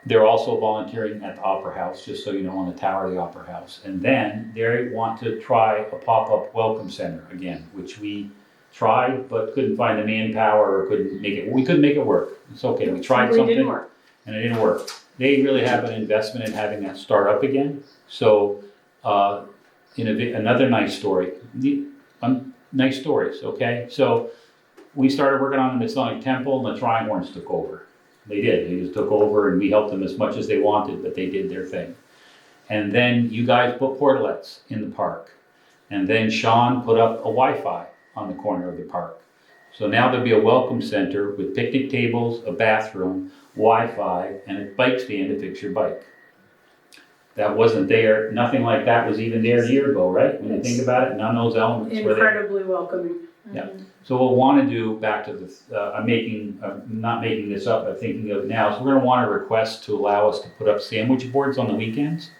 They're also volunteering at the Opera House, just so you know, on the tower of the Opera House. And then they want to try a pop-up welcome center again, which we tried but couldn't find the manpower or couldn't make it. We couldn't make it work. It's okay. We tried something. It didn't work. And it didn't work. They really have an investment in having that start up again. So, another nice story. Nice stories, okay? So, we started working on the Masonic Temple, and the Trihorns took over. They did. They just took over, and we helped them as much as they wanted, but they did their thing. And then you guys put portalettes in the park. And then Sean put up a Wi-Fi on the corner of the park. So now there'll be a welcome center with picnic tables, a bathroom, Wi-Fi, and a bike stand to fix your bike. That wasn't there, nothing like that was even there a year ago, right? When you think about it, none of those elements were there. Incredibly welcoming. Yeah. So what we'll want to do, back to the, I'm not making this up, I'm thinking of it now, is we're going to want a request to allow us to put up sandwich boards on the weekends.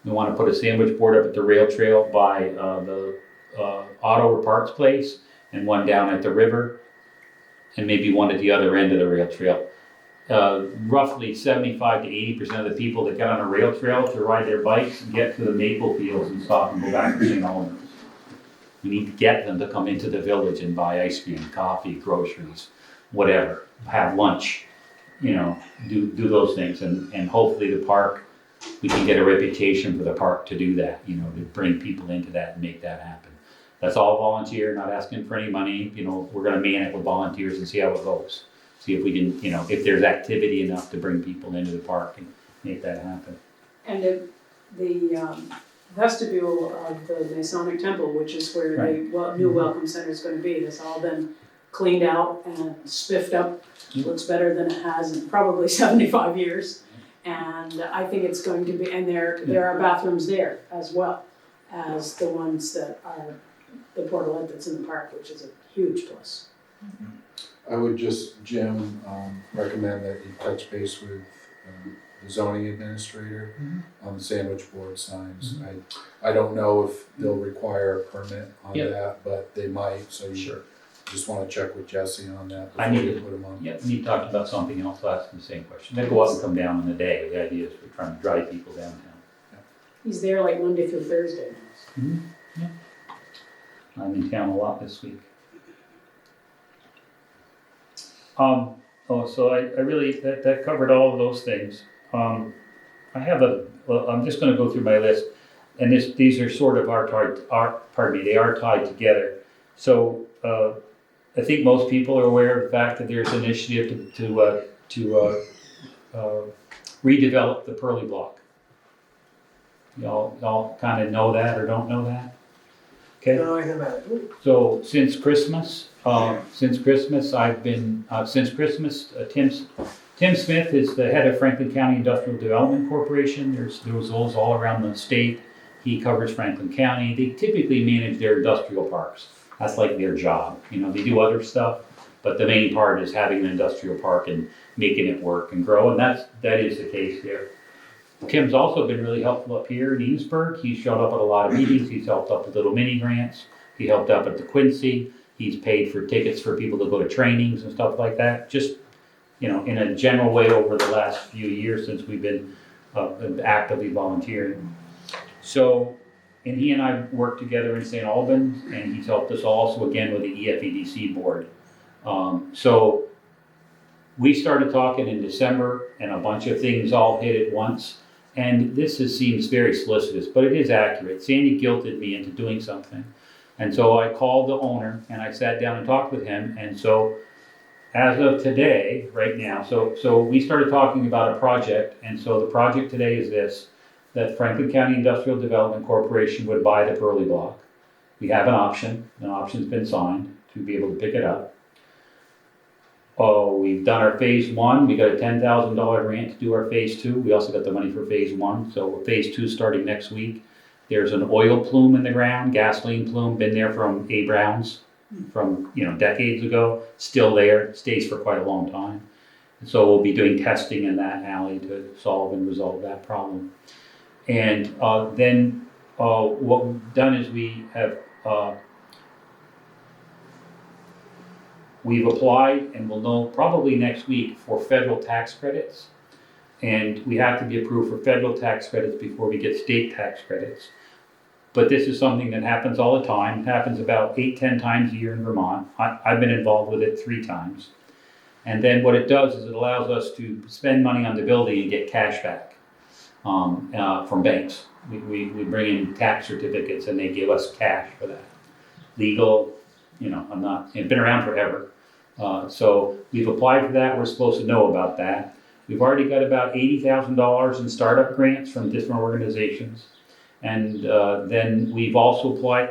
We want to put a sandwich board up at the rail trail by the auto parts place, and one down at the river, and maybe one at the other end of the rail trail. Roughly 75 to 80% of the people that get on a rail trail to ride their bikes get to the maple fields and stop and go back to St. Albans. We need to get them to come into the village and buy ice cream, coffee, groceries, whatever, have lunch, do those things. And hopefully the park, we can get a reputation for the park to do that, to bring people into that and make that happen. That's all volunteer, not asking for any money. We're gonna man it with volunteers and see how it goes. See if we can, if there's activity enough to bring people into the park and make that happen. And the vestibule of the Masonic Temple, which is where the new welcome center is going to be, has all been cleaned out and spiffed up. Looks better than it has in probably 75 years. And I think it's going to be, and there are bathrooms there as well as the ones that are the portalette that's in the park, which is a huge plus. I would just, Jim, recommend that you touch base with the zoning administrator on the sandwich board signs. I don't know if they'll require a permit on that, but they might, so you just wanna check with Jesse on that before you put them on. Yeah, we talked about something else, last the same question. They go up and come down in a day. The idea is we're trying to drive people downtown. He's there like Monday through Thursday. Yeah. I'm in town a lot this week. So I really, that covered all of those things. I'm just gonna go through my list, and these are sort of they are tied together. So, I think most people are aware of the fact that there's an initiative to redevelop the Pearly Block. Y'all kind of know that or don't know that? Okay. No, I heard about it. So since Christmas, Tim Smith is the head of Franklin County Industrial Development Corporation. There's those all around the state. He covers Franklin County. They typically manage their industrial parks. That's like their job. They do other stuff, but the main part is having an industrial park and making it work and grow, and that is the case there. Tim's also been really helpful up here in Enosburg. He's showed up at a lot of meetings. He's helped up with little mini grants. He helped up at the Quincy. He's paid for tickets for people to go to trainings and stuff like that. Just, in a general way over the last few years since we've been actively volunteering. So, and he and I worked together in St. Albans, and he's helped us also again with the EFEDC board. So we started talking in December, and a bunch of things all hit at once. And this seems very solicitous, but it is accurate. Sandy guilted me into doing something. And so I called the owner and I sat down and talked with him. And so as of today, right now, so we started talking about a project. And so the project today is this, that Franklin County Industrial Development Corporation would buy the Pearly Block. We have an option. An option's been signed to be able to pick it up. We've done our phase 1. We got a $10,000 grant to do our phase 2. We also got the money for phase 1. So phase 2 starting next week. There's an oil plume in the ground, gasoline plume, been there from A. Brown's from decades ago. Still there, stays for quite a long time. And so we'll be doing testing in that alley to solve and resolve that problem. And then what we've done is we have we've applied and we'll know probably next week for federal tax credits. And we have to be approved for federal tax credits before we get state tax credits. But this is something that happens all the time. It happens about 8-10 times a year in Vermont. I've been involved with it 3 times. And then what it does is it allows us to spend money on the building and get cash back from banks. We bring in tax certificates and they give us cash for that. Legal, it's been around forever. So we've applied for that. We're supposed to know about that. We've already got about $80,000 in startup grants from different organizations. And then we've also applied,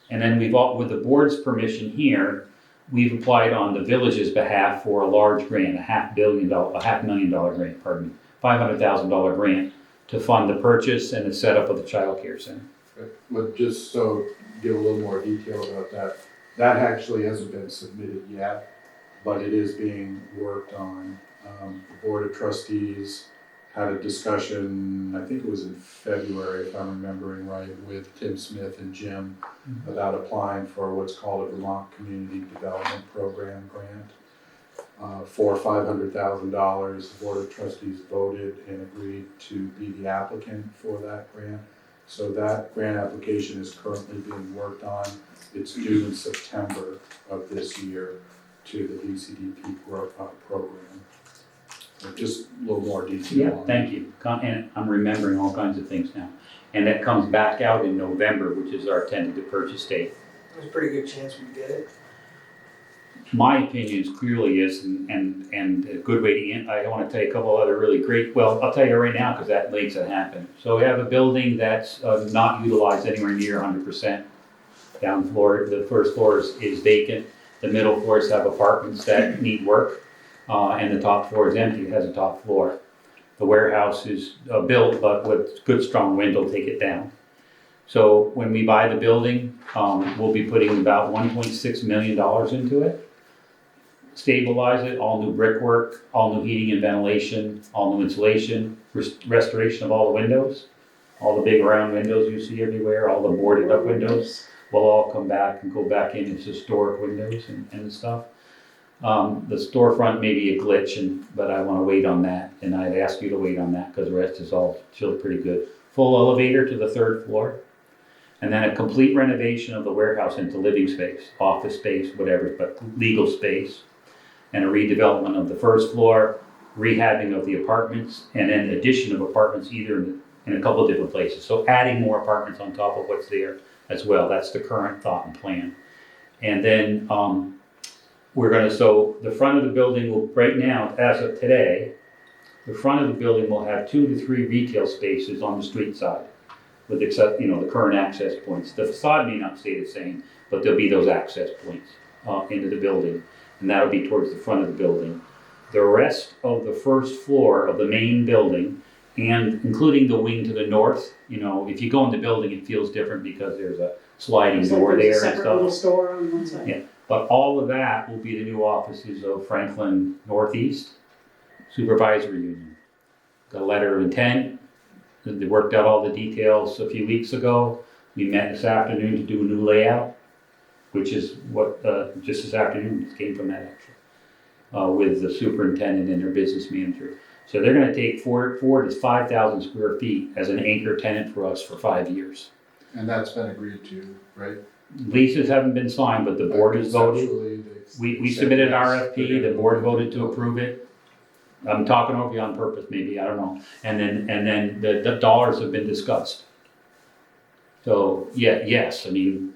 and then with the board's permission here, we've applied on the village's behalf for a large grant, a $500,000 grant, $500,000 grant to fund the purchase and the setup of the child care center. But just so, give a little more detail about that, that actually hasn't been submitted yet, but it is being worked on. The Board of Trustees had a discussion, I think it was in February, if I'm remembering right, with Tim Smith and Jim about applying for what's called a Vermont Community Development Program grant for $500,000. The Board of Trustees voted and agreed to be the applicant for that grant. So that grant application is currently being worked on. It's due in September of this year to the VCDP program. So just a little more detail Yeah, on thank you. And I'm remembering all kinds of things now. And that comes back out in November, which is our tentative purchase date. There's a pretty good chance we get it. My opinion clearly is, and a good way to end, I want to tell you a couple other really great, well, I'll tell you right now because that makes it happen. So we have a building that's not utilized anywhere near 100%. Down floor, the first floor is vacant. The middle floors have apartments that need work. And the top floor is empty, it has a top floor. The warehouse is built, but with good strong wind will take it down. So when we buy the building, we'll be putting about $1.6 million into it. Stabilize it, all new brickwork, all new heating and ventilation, all new insulation, restoration of all the windows, all the big round windows you see everywhere, all the boarded up windows will all come back and go back in as historic windows and stuff. The storefront may be a glitch, but I want to wait on that, and I'd ask you to wait on that because the rest is all still pretty good. Full elevator to the third floor, and then a complete renovation of the warehouse into living space, office space, whatever, but legal space, and a redevelopment of the first floor, rehabbing of the apartments, and then addition of apartments either in a couple of different places. So adding more apartments on top of what's there as well. That's the current thought and plan. And then so the front of the building will, right now, as of today, the front of the building will have 2 to 3 retail spaces on the street side, with the current access points. The facade may not stay the same, but there'll be those access points into the building, and that'll be towards the front of the building. The rest of the first floor of the main building, and including the wing to the north, if you go in the building, it feels different because there's a sliding door there and Separate little stuff. store on one side. Yeah. But all of that will be the new offices of Franklin Northeast Supervisory Union. Got a letter of intent. They worked out all the details a few weeks ago. We met this afternoon to do a new layout, which is what, just this afternoon, this came from that actually, with the superintendent and their business manager. So they're gonna take 4 to 5,000 square feet as an anchor tenant for us for 5 years. And that's been agreed to, right? Leases haven't been signed, but the board has voted. Conceptually, We said submitted an yes. RFP, the board voted to approve it. I'm talking over you on purpose, maybe, I don't know. And then the dollars have been discussed. So, yes, I mean,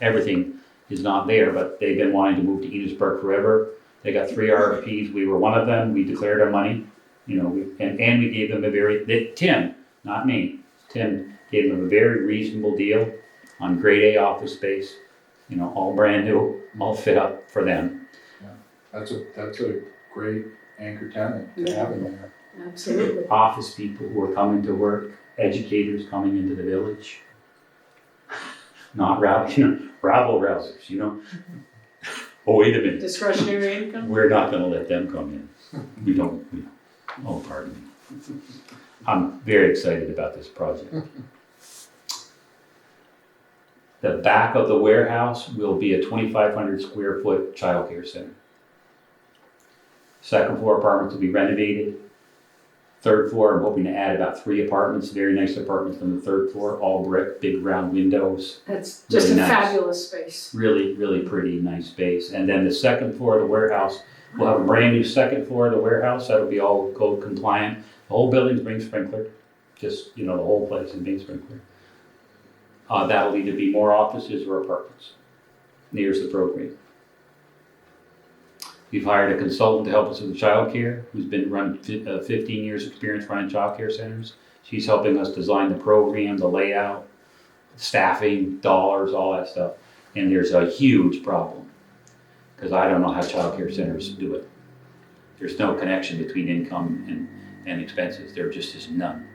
everything is not there, but they've been wanting to move to Enosburg forever. They got 3 RFPs, we were one of them, we declared our money, and we gave them Tim, not me, Tim gave them a very reasonable deal on grade A office space, all brand new, all fit up for them. That's a great anchor tenant to have in there. Absolutely. Office people who are coming to work, educators coming into the village. Not rabble rousers, Oh, wait a minute, Discretionary income? we're not gonna let them come in. We don't, oh, pardon me. I'm very excited about this project. The back of the warehouse will be a 2,500 square foot childcare center. Second floor apartments will be renovated. Third floor, I'm hoping to add about 3 apartments, very nice apartments on the third floor, all brick, big round windows. That's just Really a nice. fabulous space. Really, really pretty, nice space. And then the second floor of the warehouse, we'll have a brand new second floor of the warehouse, that'll be all code compliant. The whole building's being sprinklered, just, the whole place is being sprinklered. That'll either be more offices or apartments. There's the program. We've hired a consultant to help us with childcare, who's been run 15 years experience running childcare centers. She's helping us design the program, the layout, staffing, dollars, all that stuff. And there's a huge problem, because I don't know how childcare centers do it. There's no connection between income and expenses. There just is none.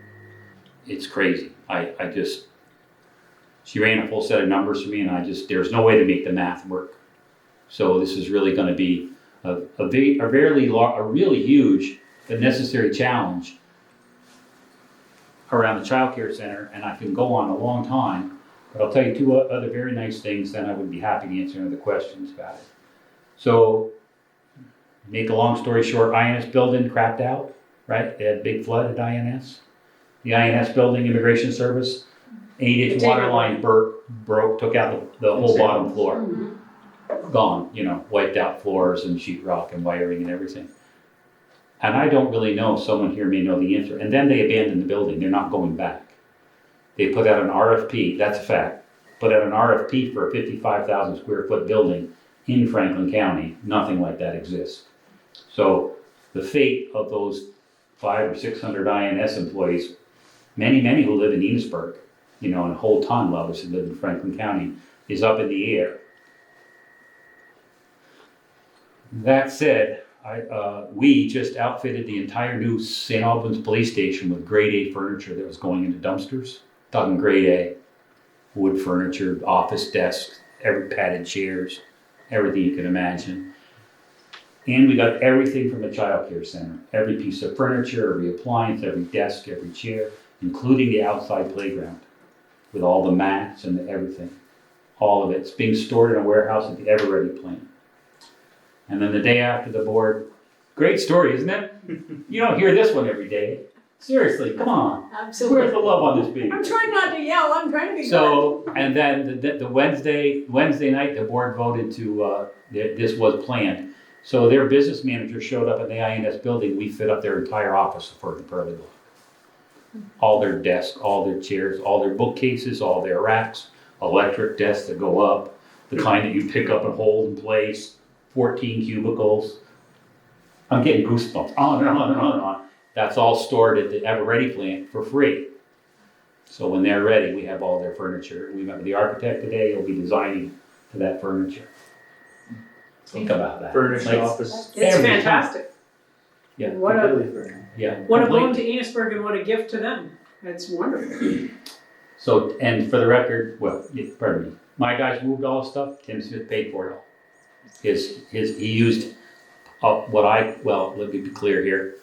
It's crazy. She ran a full set of numbers for me, and there's no way to make the math work. So this is really gonna be a really huge but necessary challenge around the childcare center, and I can go on a long time, but I'll tell you two other very nice things, then I would be happy to answer any other questions about it. So, make a long story short, INS building crapped out, right? They had a big flood at INS. The INS building, Immigration Service, 8-inch water line broke, took out the whole bottom floor. Gone, wiped out floors and sheetrock and wiring and everything. And I don't really know, someone here may know the answer. And then they abandoned the building, they're not going back. They put out an RFP, that's a fact, put out an RFP for a 55,000 square foot building in Franklin County. Nothing like that exists. So the fate of those 500 or 600 INS employees, many who live in Enosburg, and a whole ton of others who live in Franklin County, is up in the air. That said, we just outfitted the entire new St. Albans police station with grade A furniture that was going into dumpsters. Talking grade A, wood furniture, office desks, every padded chairs, everything you can imagine. And we got everything from the child care center. Every piece of furniture, every appliance, every desk, every chair, including the outside playground, with all the mats and everything. All of it's being stored in a warehouse at the Everready plant. And then the day after the board, great story, isn't it? You don't hear this one every day. Seriously, come on. Absolutely. Where's the love on this baby? I'm trying not to yell, I'm trying to be good. So, and then the Wednesday night, the board voted to, this was planned. So their business manager showed up at the INS building. We fit up their entire office for the paralegal. All their desks, all their chairs, all their bookcases, all their racks, electric desks that go up, the kind that you pick up and hold in place, 14 cubicles. I'm getting goosebumps, on and on and on and on. That's all stored at the Everready plant for free. So when they're ready, we have all their furniture. We met with the architect today, he'll be designing for that furniture. Think about that. Furnished Like, office. It's every time. fantastic. Yeah. What Completely a furnished. Yeah. boon complete. to Enosburg and what a gift to them. That's wonderful. So, and for the record, pardon me, my guys moved all the stuff, Tim Smith paid for it all. He used let me be clear here.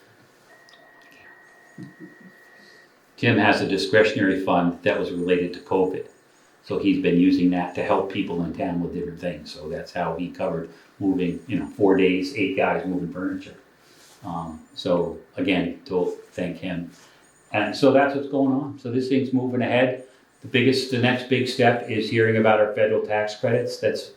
Tim has a discretionary fund that was related to COVID. So he's been using that to help people in town with different things. So that's how he covered moving, 4 days, 8 guys moving furniture. So again, to thank him. And so that's what's going on. So this thing's moving ahead. The next big step is hearing about our federal tax credits. That's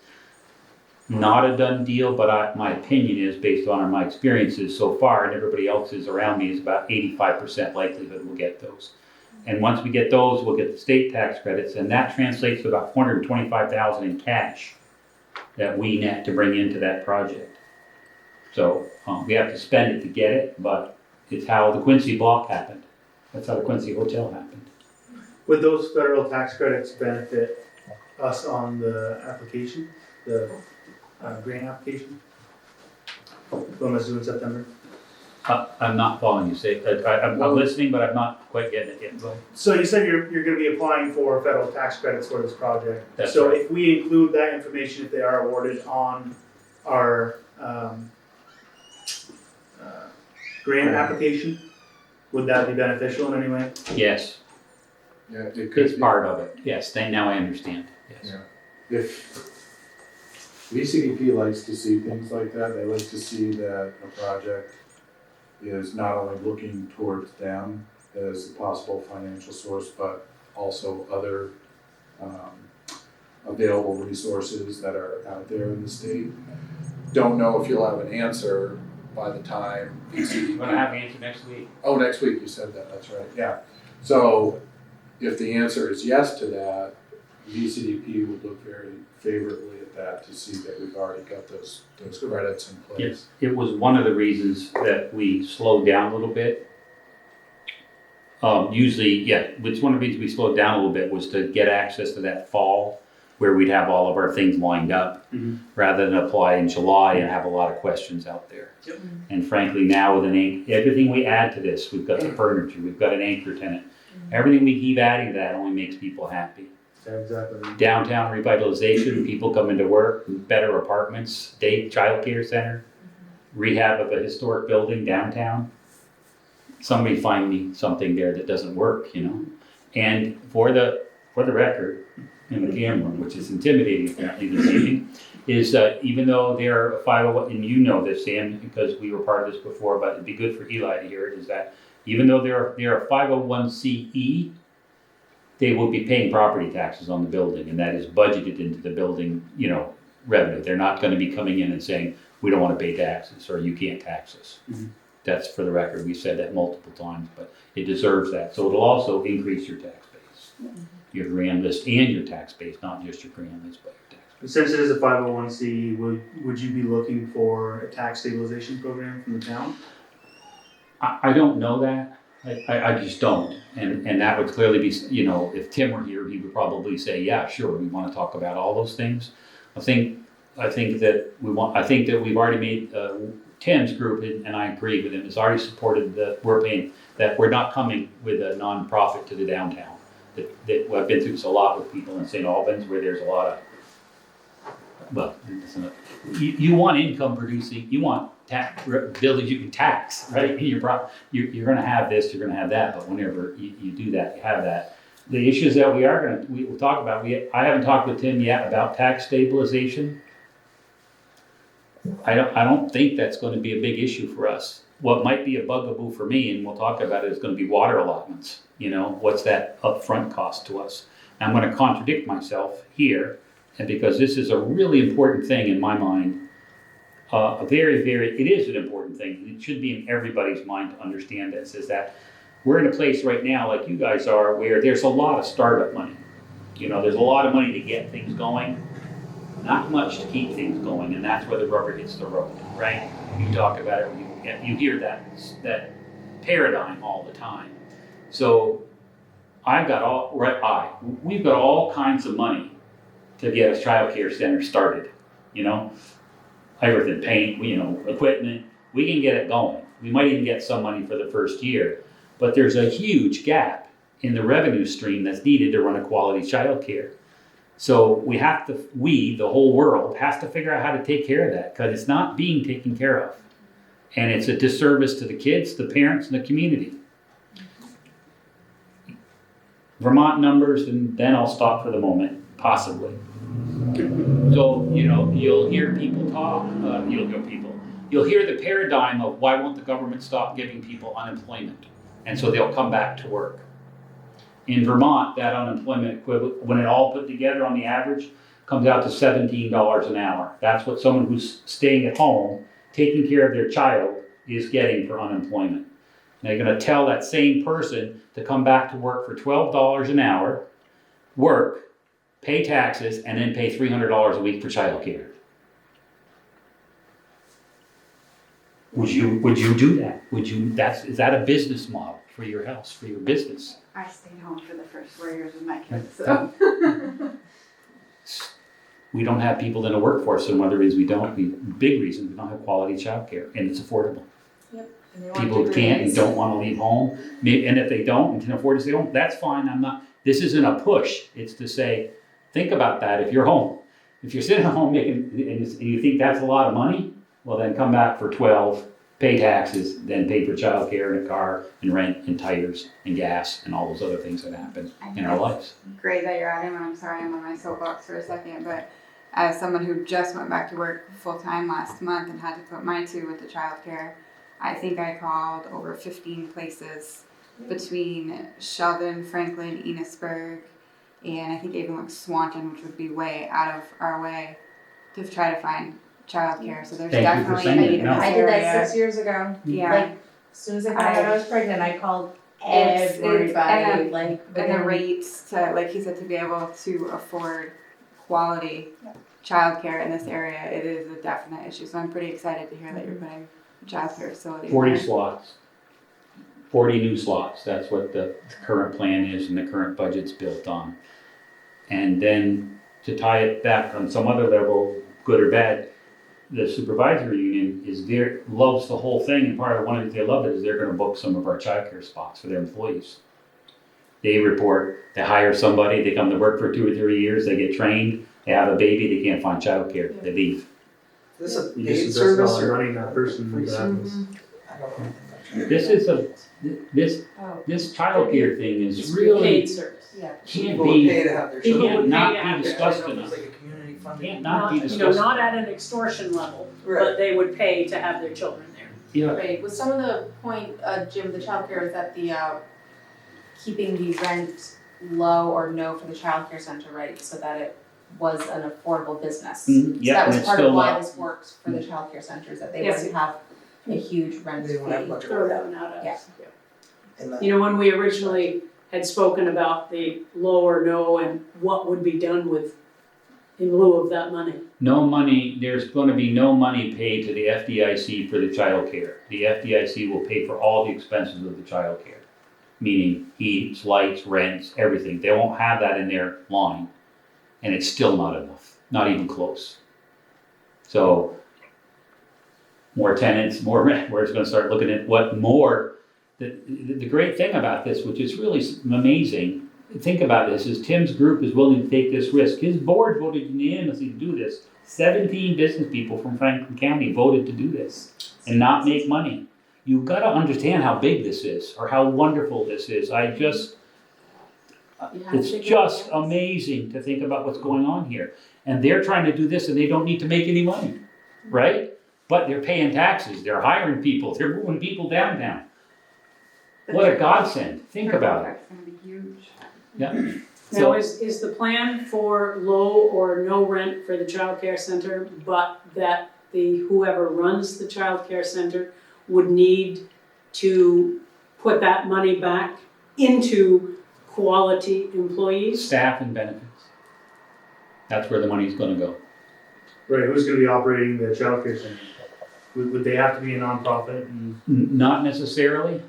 not a done deal, but my opinion is, based on my experiences so far, and everybody else's around me, is about 85% likelihood we'll get those. And once we get those, we'll get the state tax credits, and that translates to about $425,000 in cash that we net to bring into that project. So we have to spend it to get it, but it's how the Quincy block happened. That's how the Quincy Hotel happened. Would those federal tax credits benefit us on the application, the grant application? The one that's due in September? I'm not following you. Say, I'm listening, but I'm not quite getting it yet. Go ahead. So you said you're gonna be applying for federal tax credits for this project. That's So right. if we include that information, if they are awarded on our grant application, would that be beneficial in any way? Yes, Yeah, it could it's be. part of it. Yes, now I understand. Yes. Yeah. If VCDP likes to see things like that, they like to see that a project is not only looking towards them as a possible financial source, but also other available resources that are out there in the state. Don't know if you'll have an answer by the time VCDP. You're gonna have an answer next week. Oh, next week, you said that, that's right, yeah. So if the answer is yes to that, VCDP would look very favorably at that to see that we've already got those credits in place. Yes, it was one of the reasons that we slowed down a little bit. Usually, yeah, which one of the reasons we slowed down a little bit was to get access to that fall where we'd have all of our things lined up rather than apply in July and have a lot of questions out there. Yep. And frankly, now with everything we add to this, we've got the furniture, we've got an anchor tenant. Everything we keep adding to that only makes people happy. Yeah, exactly. Downtown revitalization, people coming to work, better apartments, day childcare center, rehab of a historic building downtown. Somebody find me something there that doesn't work, you know? And for the record, in the camera, which is intimidating apparently this evening, is even though they're a 501, and you know this, Sam, because we were part of this before, but it'd be good for Eli to hear it, is that even though they're a 501c(e), they will be paying property taxes on the building, and that is budgeted into the building, you know, revenue. They're not gonna be coming in and saying, we don't wanna pay taxes, or you can't tax us. That's for the record, we've said that multiple times, but it deserves that. So it'll also increase your tax base, your grand list and your tax base, not just your grand list, but your tax base. Since it is a 501c, would you be looking for a tax stabilization program from the town? I don't know that. I just don't. And that would clearly be, you know, if Tim were here, he would probably say, yeah, sure, we want to talk about all those things. I think that we've already made, Tim's group, and I agree with him, has already supported that we're not coming with a nonprofit to the downtown. That I've been through this a lot with people in St. Albans where there's a lot of, well, you want income producing, you want buildings you can tax, right? You're going to have this, you're going to have that, but whenever you do that, you have that. The issues that we will talk about, I haven't talked with Tim yet about tax stabilization. I don't think that's going to be a big issue for us. What might be a bugaboo for me, and we'll talk about it, is going to be water allotments. You know, what's that upfront cost to us? And I'm going to contradict myself here, and because this is a really important thing in my mind, it is an important thing. It should be in everybody's mind to understand this, is that we're in a place right now, like you guys are, where there's a lot of startup money. You know, there's a lot of money to get things going, not much to keep things going, and that's where the rubber hits the road, right? You talk about it, you hear that paradigm all the time. So we've got all kinds of money to get a child care center started, you know? Everything, paint, you know, equipment, we can get it going. We might even get some money for the first year, but there's a huge gap in the revenue stream that's needed to run a quality child care. So the whole world has to figure out how to take care of that, because it's not being taken care of. And it's a disservice to the kids, the parents, and the community. Vermont numbers, and then I'll stop for the moment, possibly. So, you know, you'll hear people talk, you'll hear the paradigm of why won't the government stop giving people unemployment? And so they'll come back to work. In Vermont, that unemployment equivalent, when it all put together on the average, comes out to $17 an hour. That's what someone who's staying at home, taking care of their child, is getting for unemployment. And they're gonna tell that same person to come back to work for $12 an hour, work, pay taxes, and then pay $300 a week for childcare. Would you do that? Is that a business model for your house, for your business? I stayed home for the first 4 years with my kids, so. We don't have people in the workforce, and one of the reasons big reason we don't have quality childcare, and it's affordable. People who can't and don't want to leave home, and if they don't and can afford to stay home, that's fine. This isn't a push. It's to say, think about that if you're home. If you're sitting at home and you think that's a lot of money, well then come back for 12, pay taxes, then pay for childcare and a car and rent and tires and gas and all those other things that happen in our lives. Great that you're adding, and I'm sorry I'm on my soapbox for a second, but as someone who just went back to work full time last month and had to put my two with the childcare, I think I called over 15 places between Sheldon, Franklin, Enosburg, and I think even like Swanton, which would be way out of our way, to try to find childcare. So there's Thank you for definitely saying a need it. in No. this I did that area. 6 years ago. Yeah. Like, as soon as I found out I was pregnant, I called It's- everybody. and the rates to, like he said, to be able to afford quality childcare in this area, it is a definite issue. So I'm pretty excited to hear that you're putting a childcare facility. 40 there. slots. 40 new slots, that's what the current plan is and the current budget's built on. And then to tie it back on some other level, good or bad, the supervisory union loves the whole thing, and part of one of the they love it is they're gonna book some of our childcare spots for their employees. They report, they hire somebody, they come to work for 2 or 3 years, they get trained, they have a baby, they can't find childcare, they leave. Is this a You paid just invest service all in or? running that person. free that happens. I don't know. This is this Oh, childcare thing It's is a really, paid service. yeah. can't People would pay be, to have their People children. would not pay to be have their discussed It was enough. like a community funded. Can't not be Not, discussed. not at an extortion level, Right. but they would pay to have their children there. Yeah, Right, was some of the point, Jim, the childcare is that the, keeping the rent low or no for the childcare center, right? So that it was an affordable business. So yeah, that and was it's part still of why not. this works for the childcare centers, that they Yes. wouldn't have a huge rent They don't have fee. much Throw of that one out at Yeah. us. in that. You know, when we originally had spoken about the low or no and what would be done with, in lieu of that money. No money, there's gonna be no money paid to the FDIC for the childcare. The FDIC will pay for all the expenses of the childcare, meaning heat, lights, rents, everything. They won't have that in their line, and it's still not enough, not even close. So, more tenants, more rent, we're just gonna start looking at what more. The great thing about this, which is really amazing, think about this, is Tim's group is willing to take this risk. His board voted unanimously to do this. 17 business people from Franklin County voted to do this and not make money. You've got to understand how big this is or how wonderful this is. It's just amazing to think about what's going on here. And they're trying to do this and they don't need to make any money, right? But they're paying taxes, they're hiring people, they're moving people downtown. What a godsend, think about it. It's gonna be huge. Yeah. Now, is the plan for low or no rent for the childcare center, but that whoever runs the childcare center would need to put that money back into quality employees? Staff and benefits. That's where the money's gonna go. Right, who's gonna be operating the childcare center? Would they have to be a nonprofit and? Not necessarily.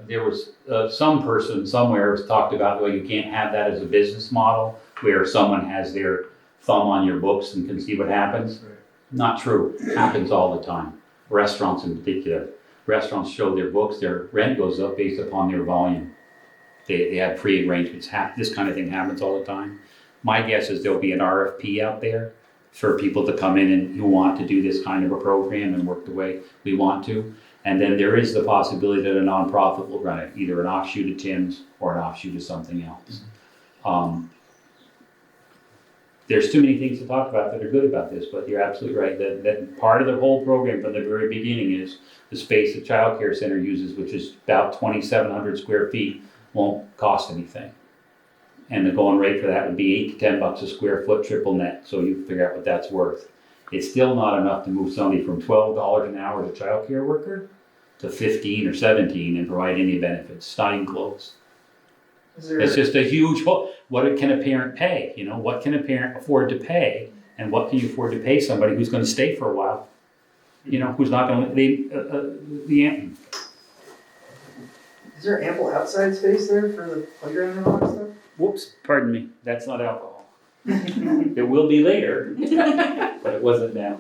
There was some person somewhere was talked about, well, you can't have that as a business model where someone has their thumb on your books and can see what happens. Right. Not true, happens all the time. Restaurants in particular. Restaurants show their books, their rent goes up based upon their volume. They have pre-arrangements, this kind of thing happens all the time. My guess is there'll be an RFP out there for people to come in and who want to do this kind of a program and work the way we want to. And then there is the possibility that a nonprofit will run it, either an offshoot of Tim's or an offshoot of something else. There's too many things to talk about that are good about this, but you're absolutely right. That part of the whole program from the very beginning is the space the child care center uses, which is about 2,700 square feet, won't cost anything. And the going rate for that would be $8 to $10 a square foot triple net, so you can figure out what that's worth. It's still not enough to move somebody from $12 an hour to child care worker to 15 or 17 and provide any benefits. It's not even close. Is there, It's just a huge, what can a parent pay? You know, what can a parent afford to pay? And what can you afford to pay somebody who's gonna stay for a while? You know, who's not gonna, is there ample outside space there for the playground and all that stuff? whoops, pardon me, that's not alcohol. It will be later, but it wasn't now.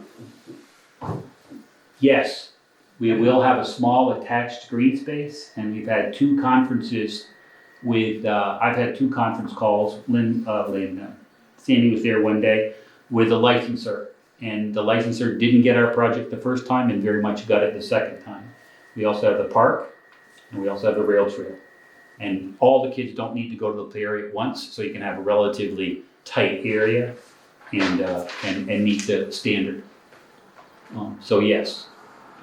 Yes, we will have a small attached green space, and we've had 2 conferences with, I've had 2 conference calls, Sandy was there one day, with a licensor. And the licensor didn't get our project the first time and very much got it the second time. We also have the park, and we also have the rail trail. And all the kids don't need to go to the play area at once, so you can have a relatively tight area and meet the standard. So yes.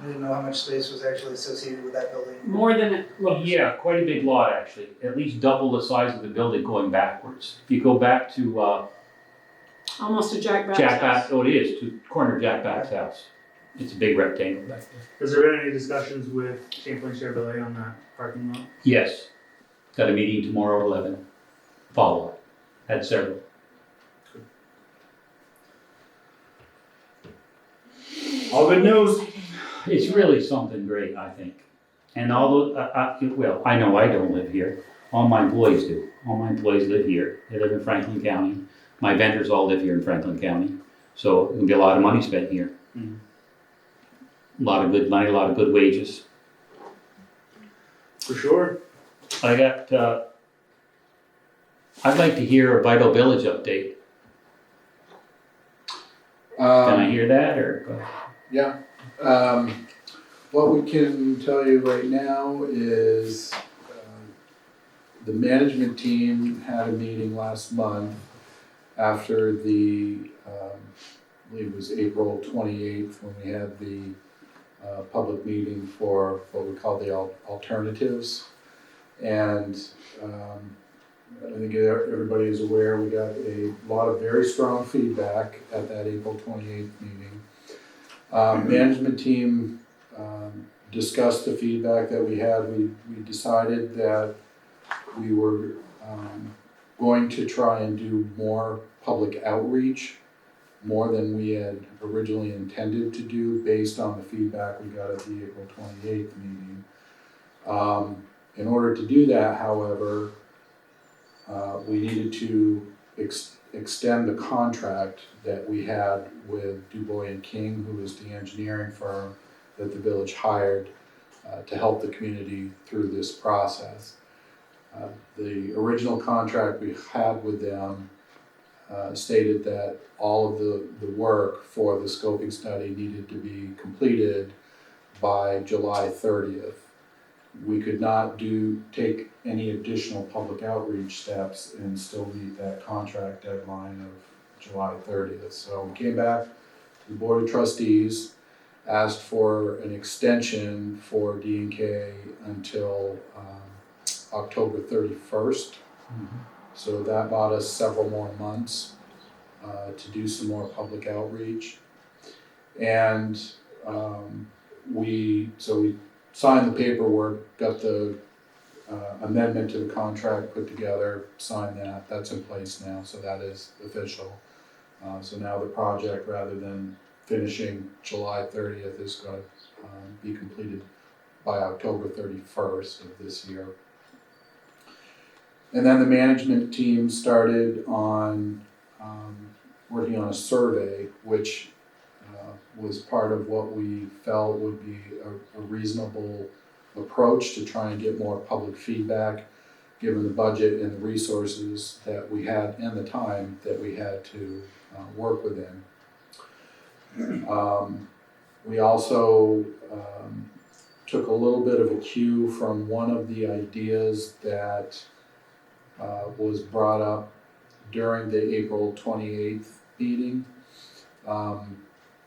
I didn't know how much space was actually associated with that building. More than it looks. Yeah, quite a big lot actually, at least double the size of the building going backwards. If you go back to Almost a Jack Bass house. it is, to corner Jack Back's house. It's a big rectangle back there. Has there been any discussions with Champlain Chevrolet on that parking lot? Yes, got a meeting tomorrow at 11, follow-up, had several. All good news. It's really something great, I think. And although, well, I know I don't live here, all my employees do. All my employees live here, they live in Franklin County. My vendors all live here in Franklin County, so it'll be a lot of money spent here. Mhm. A lot of good money, a lot of good wages. For sure. I got, I'd like to hear a Vital Village update. Can I hear that, or? Yeah, what we can tell you right now is, the management team had a meeting last month after the, I believe it was April 28th, when we had the, public meeting for what we call the alternatives. And, I think everybody is aware, we got a lot of very strong feedback at that April 28th meeting. Management team discussed the feedback that we had. We decided that we were going to try and do more public outreach, more than we had originally intended to do based on the feedback we got at the April 28th meeting. In order to do that, however, we needed to extend the contract that we had with DuBois and King, who is the engineering firm that the village hired to help the community through this process. The original contract we had with them stated that all of the work for the scoping study needed to be completed by July 30th. We could not take any additional public outreach steps and still meet that contract deadline of July 30th. So we came back to the Board of Trustees, asked for an extension for D&K until October 31st. So that bought us several more months to do some more public outreach. And we signed the paperwork, got the amendment to the contract put together, signed that. That's in place now, so that is official. So now the project, rather than finishing July 30th, is going to be completed by October 31st of this year. And then the management team started on working on a survey, which was part of what we felt would be a reasonable approach to try and get more public feedback, given the budget and the resources that we had and the time that we had to work within. We also took a little bit of a cue from one of the ideas that was brought up during the April 28th meeting,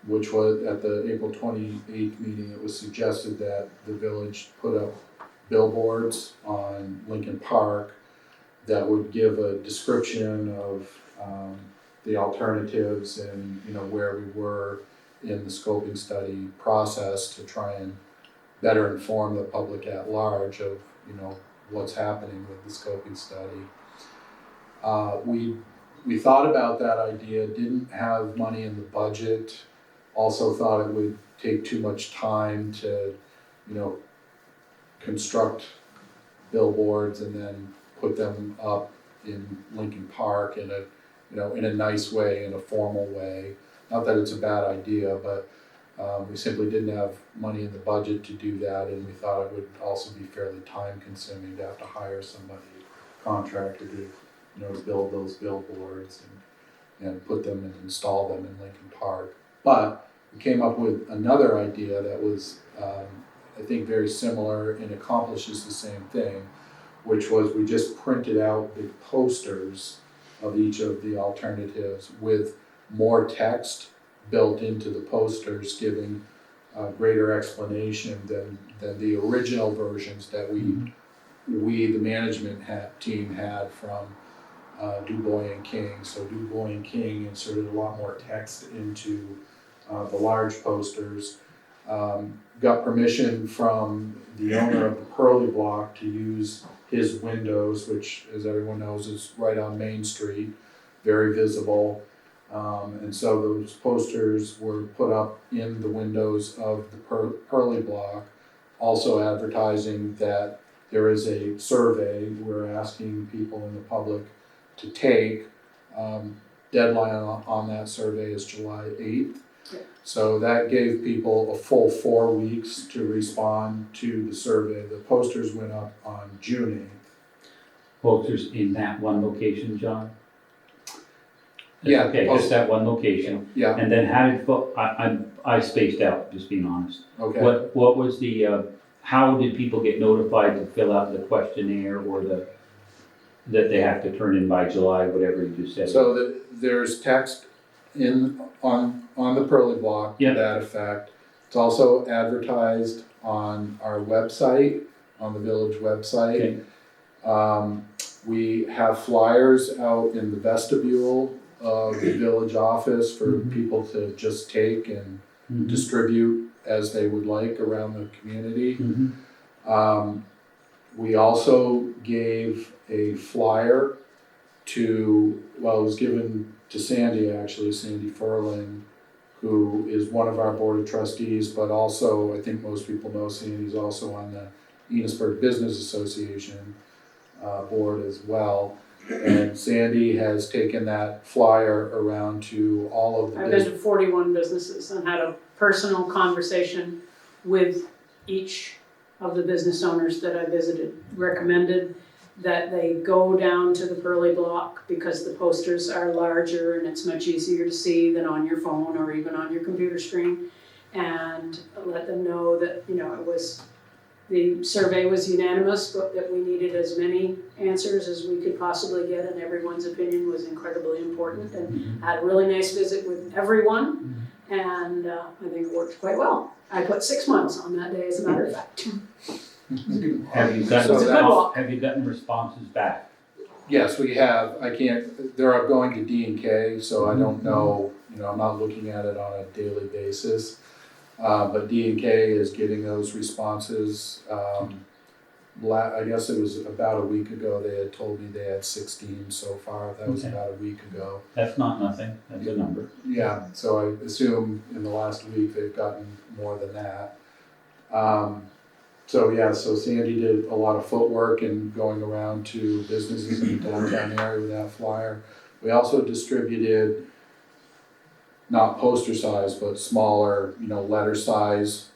which was at the April 28th meeting. It was suggested that the village put up billboards on Lincoln Park that would give a description of the alternatives and where we were in the scoping study process to try and better inform the public at large of what's happening with the scoping study. We thought about that idea, didn't have money in the budget, also thought it would take too much time to, construct billboards and then put them up in Lincoln Park in a nice way, in a formal way. Not that it's a bad idea, but we simply didn't have money in the budget to do that, and we thought it would also be fairly time consuming to have to hire somebody, contractor to build those billboards and put them and install them in Lincoln Park. But we came up with another idea that was, I think, very similar and accomplishes the same thing, which was we just printed out big posters of each of the alternatives with more text built into the posters, giving greater explanation than the original versions that we the management team had from DuBois and King. So DuBois and King inserted a lot more text into the large posters. Got permission from the owner of the Pearly Block to use his windows, which, as everyone knows, is right on Main Street, very visible. And so those posters were put up in the windows of the Pearly Block, also advertising that there is a survey we're asking people in the public to take. Deadline on that survey is July 8th. So that gave people a full 4 weeks to respond to the survey. The posters went up on June 8th. Posters in that one location, John? Yeah, Okay, just that one location. Yeah, And then how did, I spaced out, just being honest. okay. What was the, how did people get notified to fill out the questionnaire or that they have to turn in by July, whatever you just said? So there's text on the Pearly Block to Yeah. that effect. It's also advertised on our website, on the village website. Okay. We have flyers out in the vestibule of the village office for Mhm. people to just take and Mhm. distribute as they would like around the community. Mhm. We also gave a flyer it was given to Sandy actually, Sandy Furling, who is one of our board of trustees, but also, I think most people know Sandy's also on the Enosburg Business Association board as well. And Sandy has taken that flyer around to all of the I've been to 41 businesses and had a personal conversation with each of the business owners that I visited. Recommended that they go down to the Pearly Block because the posters are larger and it's much easier to see than on your phone or even on your computer screen. And let them know that, the survey was unanimous, but that we needed as many answers as we could possibly get, and everyone's opinion was incredibly important. And had a really nice visit with everyone, and I think it worked quite well. I put 6 miles on that day, as a matter of fact. Have you It's a good walk. have you gotten responses back? Yes, we have. They're going to D&K, so I don't know, I'm not looking at it on a daily basis. But D&K is getting those responses. I guess it was about a week ago, they had told me they had 16 so far. That was Okay. about a week ago. That's not nothing, that's a number. Yeah, so I assume in the last week they've gotten more than that. So Sandy did a lot of footwork and going around to businesses in the downtown area with that flyer. We also distributed, not poster size, but smaller, letter size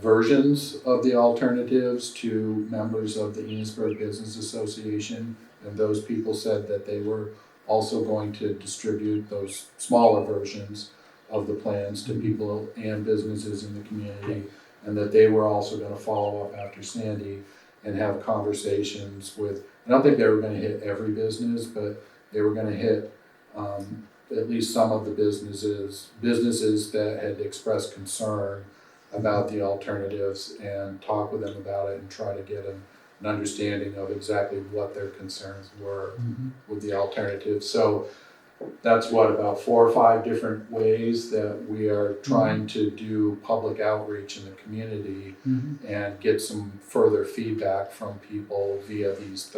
versions of the alternatives to members of the Enosburg Business Association. And those people said that they were also going to distribute those smaller versions of the plans to people and businesses in the community, and that they were also going to follow up after Sandy and have conversations with, I don't think they were going to hit every business, but they were going to hit at least some of the businesses that had expressed concern about the alternatives, and talk with them about it and try to get an understanding of exactly what their concerns were with the alternatives. So that's about 4 or 5 different ways that we are trying to do public outreach in the community and get some further feedback from people via these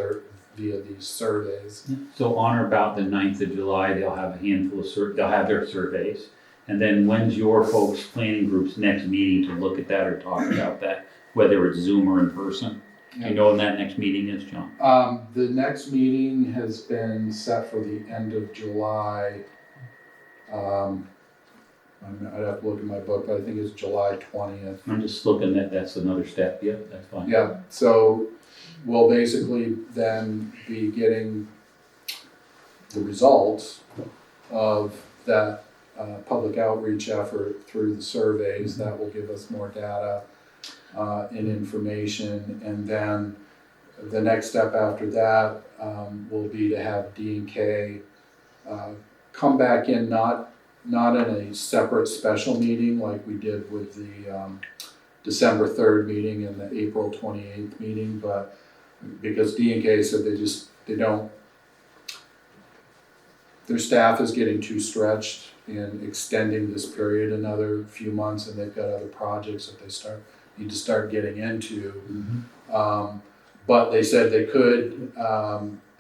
surveys. So on or about the 9th of July, they'll have a handful of they'll have their surveys. And then when's your folks' planning group's next meeting to look at that or talk about that, whether it's Zoom or in person? You know when that next meeting is, John? The next meeting has been set for the end of July. I'd have to look at my book, but I think it's July 20th. I'm just looking at, that's another step, yep, that's fine. Yeah, so we'll basically then be getting the results of that public outreach effort through the surveys. That will give us more data and information, and then the next step after that will be to have D&K come back in, not in a separate special meeting like we did with the December 3rd meeting and the April 28th meeting, but because D&K said their staff is getting too stretched in extending this period another few months, and they've got other projects that they need to start getting into. But they said they could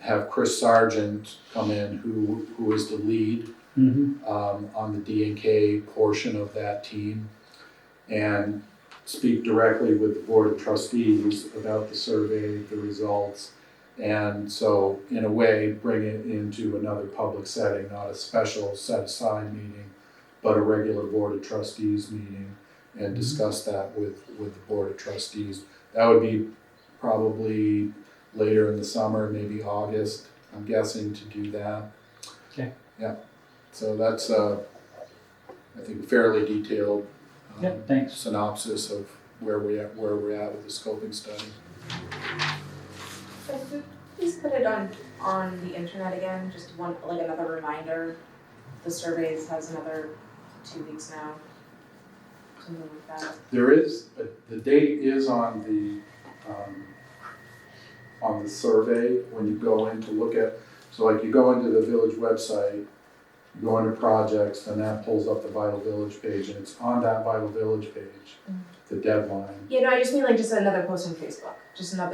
have Chris Sargent come in, who is the lead on the D&K portion of that team, and speak directly with the Board of Trustees about the survey, the results, and so in a way, bring it into another public setting, not a special set-aside meeting, but a regular Board of Trustees meeting, and discuss that with the Board of Trustees. That would be probably later in the summer, maybe August, I'm guessing, to do that. Okay. Yeah, so that's, I think, fairly detailed Thanks. synopsis of where we're at with the scoping study. Please put it on the internet again, just one, like another reminder. The surveys has another 2 weeks now. Something like that. There is, the date is on the survey when you go in to look at, so like you go into the village website, you go under projects, and that pulls up the Vital Village page, and it's on that Vital Village page, the deadline. Yeah, no, I just mean like just another post on Facebook, just On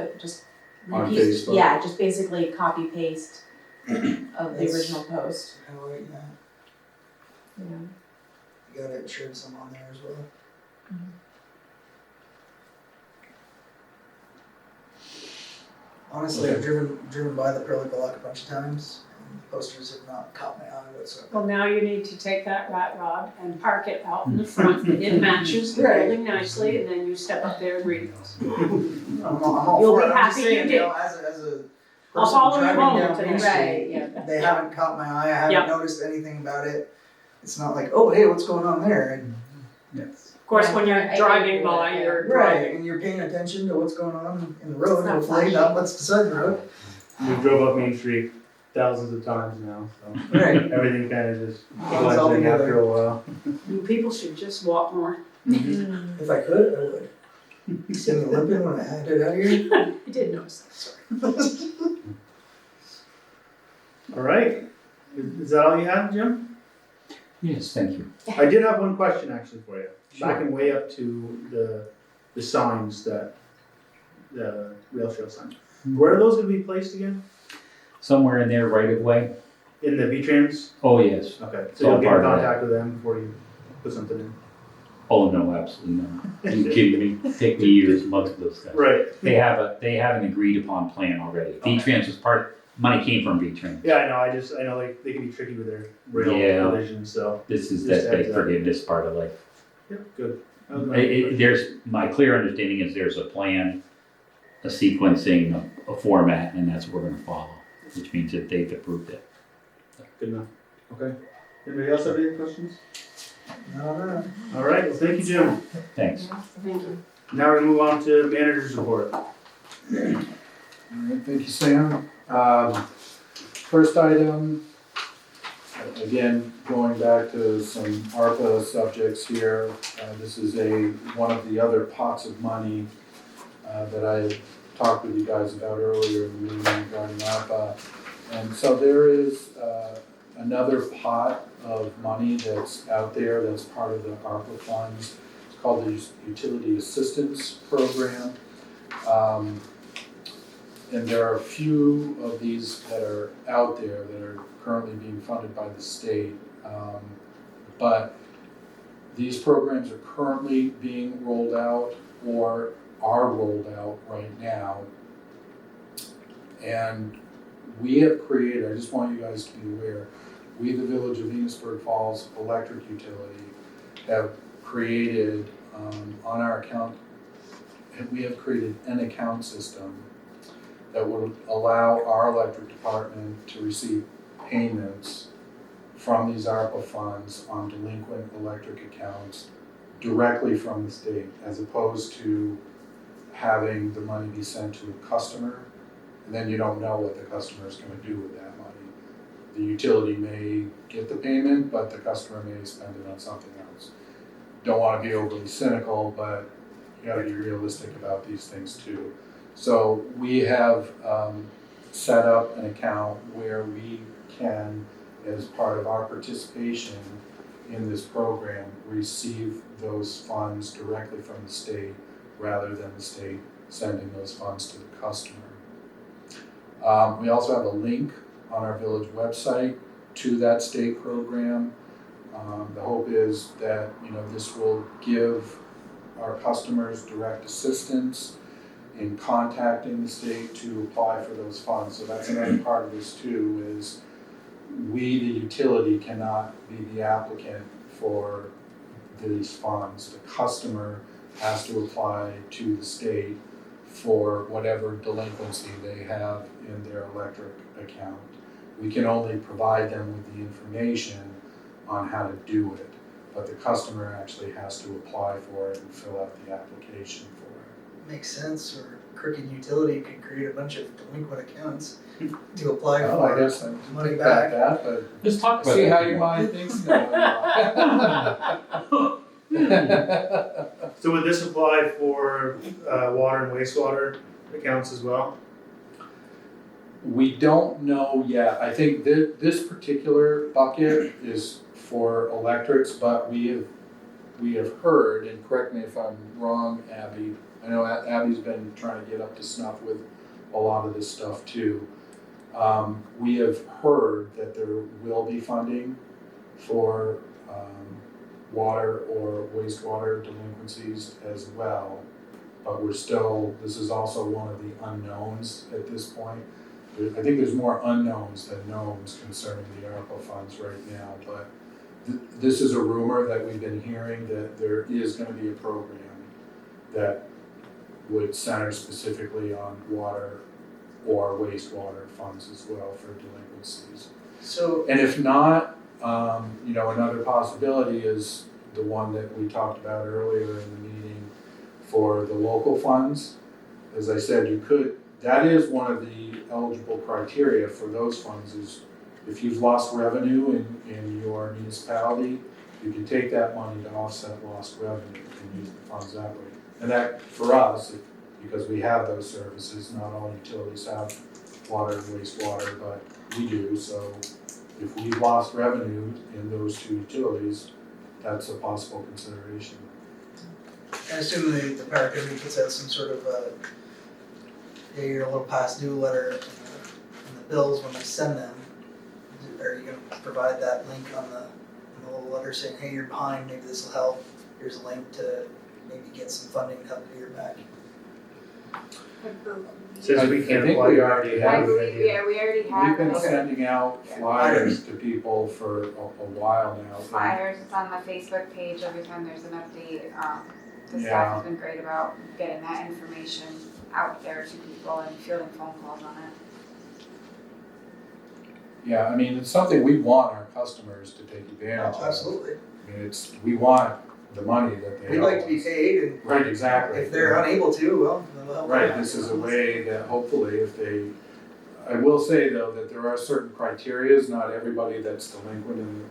repeat- Facebook? Yeah, just basically copy paste of the It's- original post, Oh, wait, yeah, you know. you got it, shared some on there as well. Honestly, I've driven by the Pearly Lock a bunch of times, and the posters have not caught my eye whatsoever. Well, now you need to take that rat rod and park it out in the front. It matches the Right. building nicely, and then you step up there and read those. I'm all You'll for be it, I'm just happy saying, you you did. know, as a I'll person follow you driving home down today. Main Right, Street, yeah. they haven't caught my eye, I haven't Yeah. noticed anything about it. It's not like, oh, hey, what's going on there? Of course, when I you're agree driving with by, that, you're Right, driving. and you're paying attention to what's going on in the road, It's not hopefully, flashy. not what's beside the road. We drove up Main Street thousands of times now, so Right. everything kind of just Blends all blends in together. after a while. You people should just walk more. If I could, I would. See me limping when I had it out here. I did notice that, sorry. All right, is that all you have, Jim? Yes, thank you. I did have one question actually for you. Backing way up to the signs that, the rail trail signs. Where are those gonna be placed again? Somewhere in there right of way? In the V-Trans? Oh, yes. Okay, It's so you'll all get in part of that. contact with them before you put something in? Oh, no, absolutely not. You kidding me? Take me years, months of those guys. Right. They have an agreed upon plan already. V-Trans was money came from V-Trans. Yeah, I know, I know they can be tricky with their rail Yeah. provisions, so. This is Just that big heads up. forgiveness part of life. Yep, good. That was my question. There's, my clear understanding is there's a plan, a sequencing, a format, and that's what we're gonna follow, which means that they've approved it. Good enough. Okay. Anybody else have any questions? No. All right, well, thank you, Jim. Thanks. Thank you. Now we're gonna move on to manager's report. All right, thank you, Sam. First item, again, going back to some ARPA subjects here. This is one of the other pots of money that I talked with you guys about earlier in the meeting regarding ARPA. And so there is another pot of money that's out there that's part of the ARPA funds. It's called the Utility Assistance Program. And there are a few of these that are out there that are currently being funded by the state. But these programs are currently being rolled out or are rolled out right now. And we have created, I just want you guys to be aware, we, the Village of Enosburg Falls Electric Utility, have created on our account, we have created an account system that would allow our electric department to receive payments from these ARPA funds on delinquent electric accounts directly from the state, as opposed to having the money be sent to a customer, and then you don't know what the customer is gonna do with that money. The utility may get the payment, but the customer may spend it on something else. Don't wanna be overly cynical, but you gotta be realistic about these things too. So we have set up an account where we can, as part of our participation in this program, receive those funds directly from the state rather than the state sending those funds to the customer. We also have a link on our village website to that state program. The hope is that, this will give our customers direct assistance in contacting the state to apply for those funds. So that's another part of this too, is we, the utility, cannot be the applicant for these funds. The customer has to apply to the state for whatever delinquency they have in their electric account. We can only provide them with the information on how to do it, but the customer actually has to apply for it and fill out the application for it. Makes sense, or crooked utility could create a bunch of delinquent accounts to apply Well, I for guess I money take back. back that, but Let's talk about see that. how your mind thinks now. So would this apply for water and wastewater accounts as well? We don't know yet. I think this particular bucket is for electrics, but we have heard, and correct me if I'm wrong, Abby, I know Abby's been trying to get up to snuff with a lot of this stuff too. We have heard that there will be funding for water or wastewater delinquencies as well, but this is also one of the unknowns at this point. I think there's more unknowns than knowns concerning the ARPA funds right now, but this is a rumor that we've been hearing, that there is going to be a program that would center specifically on water or wastewater funds as well for delinquencies. So, And if not, another possibility is the one that we talked about earlier in the meeting for the local funds. As I said, that is one of the eligible criteria for those funds, is if you've lost revenue in your municipality, you can take that money to offset lost revenue and use the funds that way. And that, for us, because we have those services, not all utilities have water and wastewater, but we do, so if we've lost revenue in those two utilities, that's a possible consideration. I assume the power company puts out some sort of your little past due letter in the bills when they send them. Are you gonna provide that link on the little letter saying, hey, you're behind, maybe this will help? Here's a link to maybe get some funding to help pay your back. Since we I can't think apply. we already I have. believe, yeah, we already We've have been it. sending out flyers to people for a while now. Flyers, it's on the Facebook page every time there's an update. The Yeah. staff has been great about getting that information out there to people and fielding phone calls on it. Yeah, I mean, it's something we want our customers to take advantage of. Absolutely. I mean, we want the money that they We'd like to be owe us. paid, and Right, exactly. if they're unable to, well, then we'll help them Right, out. this is a way that hopefully I will say though, that there are certain criterias, not everybody that's delinquent in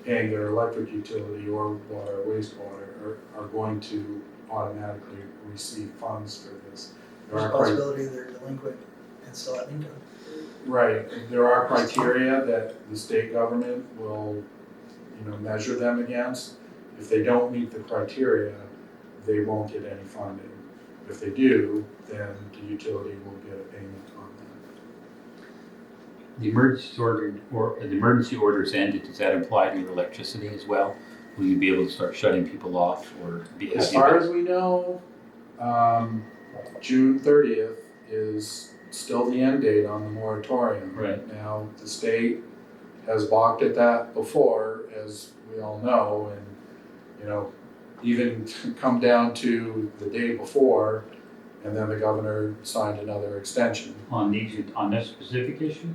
paying their electric utility or water or wastewater are going to automatically receive funds for this. There There's a are possibility they're delinquent and still have income. Right, there are criteria that the state government will, measure them against. If they don't meet the criteria, they won't get any funding. If they do, then the utility will get a payment on that. The emergency orders ended, does that apply to your electricity as well? Will you be able to start shutting people off or be? As far as we know, June 30th is still the end date on the moratorium. Right. Now, the state has balked at that before, as we all know, and, even come down to the day before, and then the governor signed another extension. On this specific issue?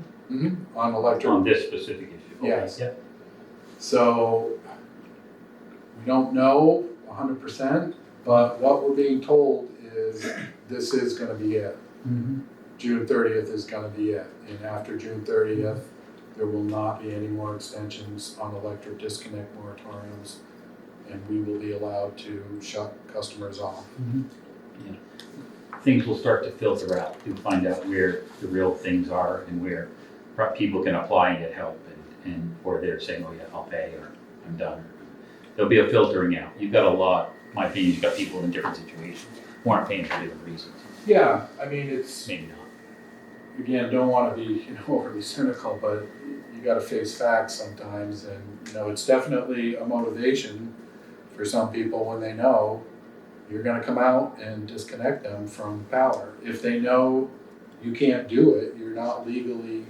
On electric. On this specific issue? Okay, Yes. yeah. So, we don't know 100%, but what we're being told is this is gonna be it. Mm-hmm. June 30th is gonna be it, and after June 30th, there will not be any more extensions on electric disconnect moratoriums, and we will be allowed to shut customers off. Things will start to filter out. You'll find out where the real things are and where people can apply and get help or they're saying, oh yeah, I'll pay, or I'm done. There'll be a filtering out. You've got my opinion, you've got people in different situations who aren't paying for different reasons. Yeah, I mean, it's, Maybe not. again, don't wanna be, overly cynical, but you gotta face facts sometimes, and, you know, it's definitely a motivation for some people when they know you're gonna come out and disconnect them from power. If they know you can't do it, you're not legally,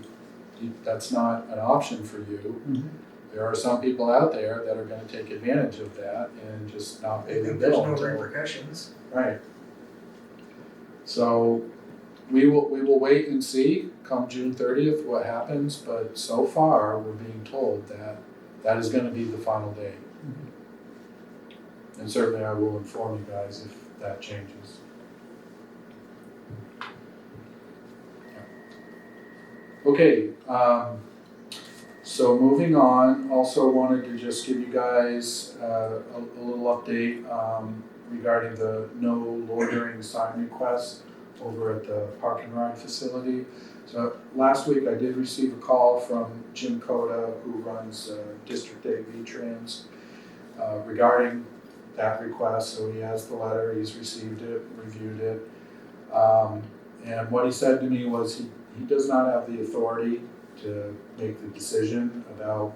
that's not an option for you. There are some people out there that are gonna take advantage of that and just not pay I the think there's bill no until. repercussions. Right. So we will wait and see come June 30th what happens, but so far we're being told that that is gonna be the final day. And certainly I will inform you guys if that changes. Okay, so moving on, also wanted to just give you guys a little update regarding the no loitering sign request over at the park and ride facility. So last week I did receive a call from Jim Coda, who runs District 8 V-Trans, regarding that request. So he has the letter, he's received it, reviewed it. And what he said to me was he does not have the authority to make the decision about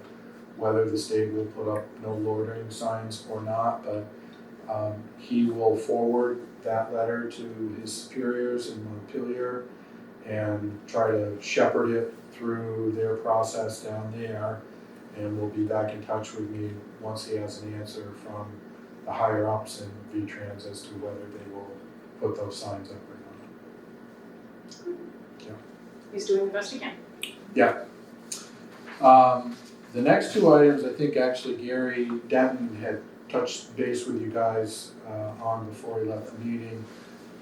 whether the state will put up no loitering signs or not, but he will forward that letter to his superiors in Montpelier and try to shepherd it through their process down there, and will be back in touch with me once he has an answer from the higher ups in V-Trans as to whether they will put those signs up or not. He's doing the best he can. The next two items, I think actually Gary Denton had touched base with you guys on before he left the meeting.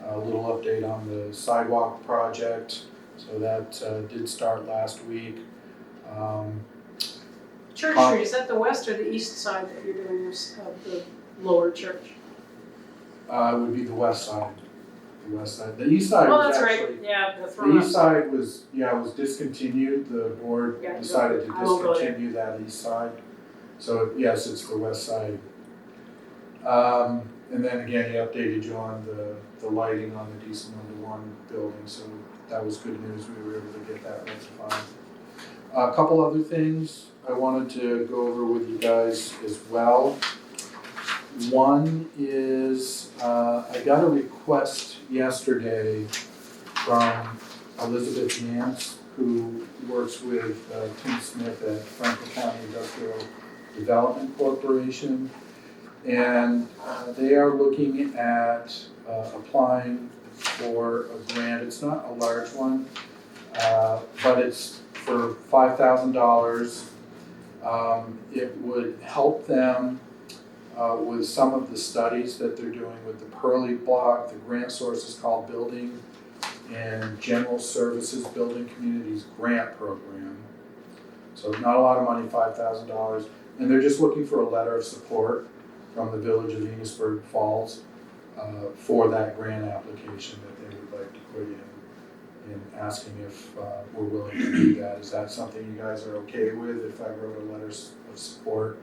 A little update on the sidewalk project. So that did start last week. Church Street, is that the west or the east side that you're doing this, of the lower church? It would be the west side. The west side. The east side Oh, was that's actually. right, yeah, the The front. east side was, was discontinued. The board Yeah, decided to I won't go there. discontinue that east side. So yes, it's the west side. And then again, he updated you on the lighting on the DC 1-1 building, so that was good news. We were able to get that rectified. A couple other things I wanted to go over with you guys as well. One is, I got a request yesterday from Elizabeth Nance, who works with Tim Smith at Franklin County Industrial Development Corporation. And they are looking at applying for a grant. It's not a large one, but it's for $5,000. It would help them with some of the studies that they're doing with the Pearly Block. The grant source is called Building and General Services Building Communities Grant Program. So not a lot of money, $5,000. And they're just looking for a letter of support from the village of Enosburg Falls for that grant application that they would like to put in, and asking if we're willing to do that. Is that something you guys are okay with, if I wrote a letter of support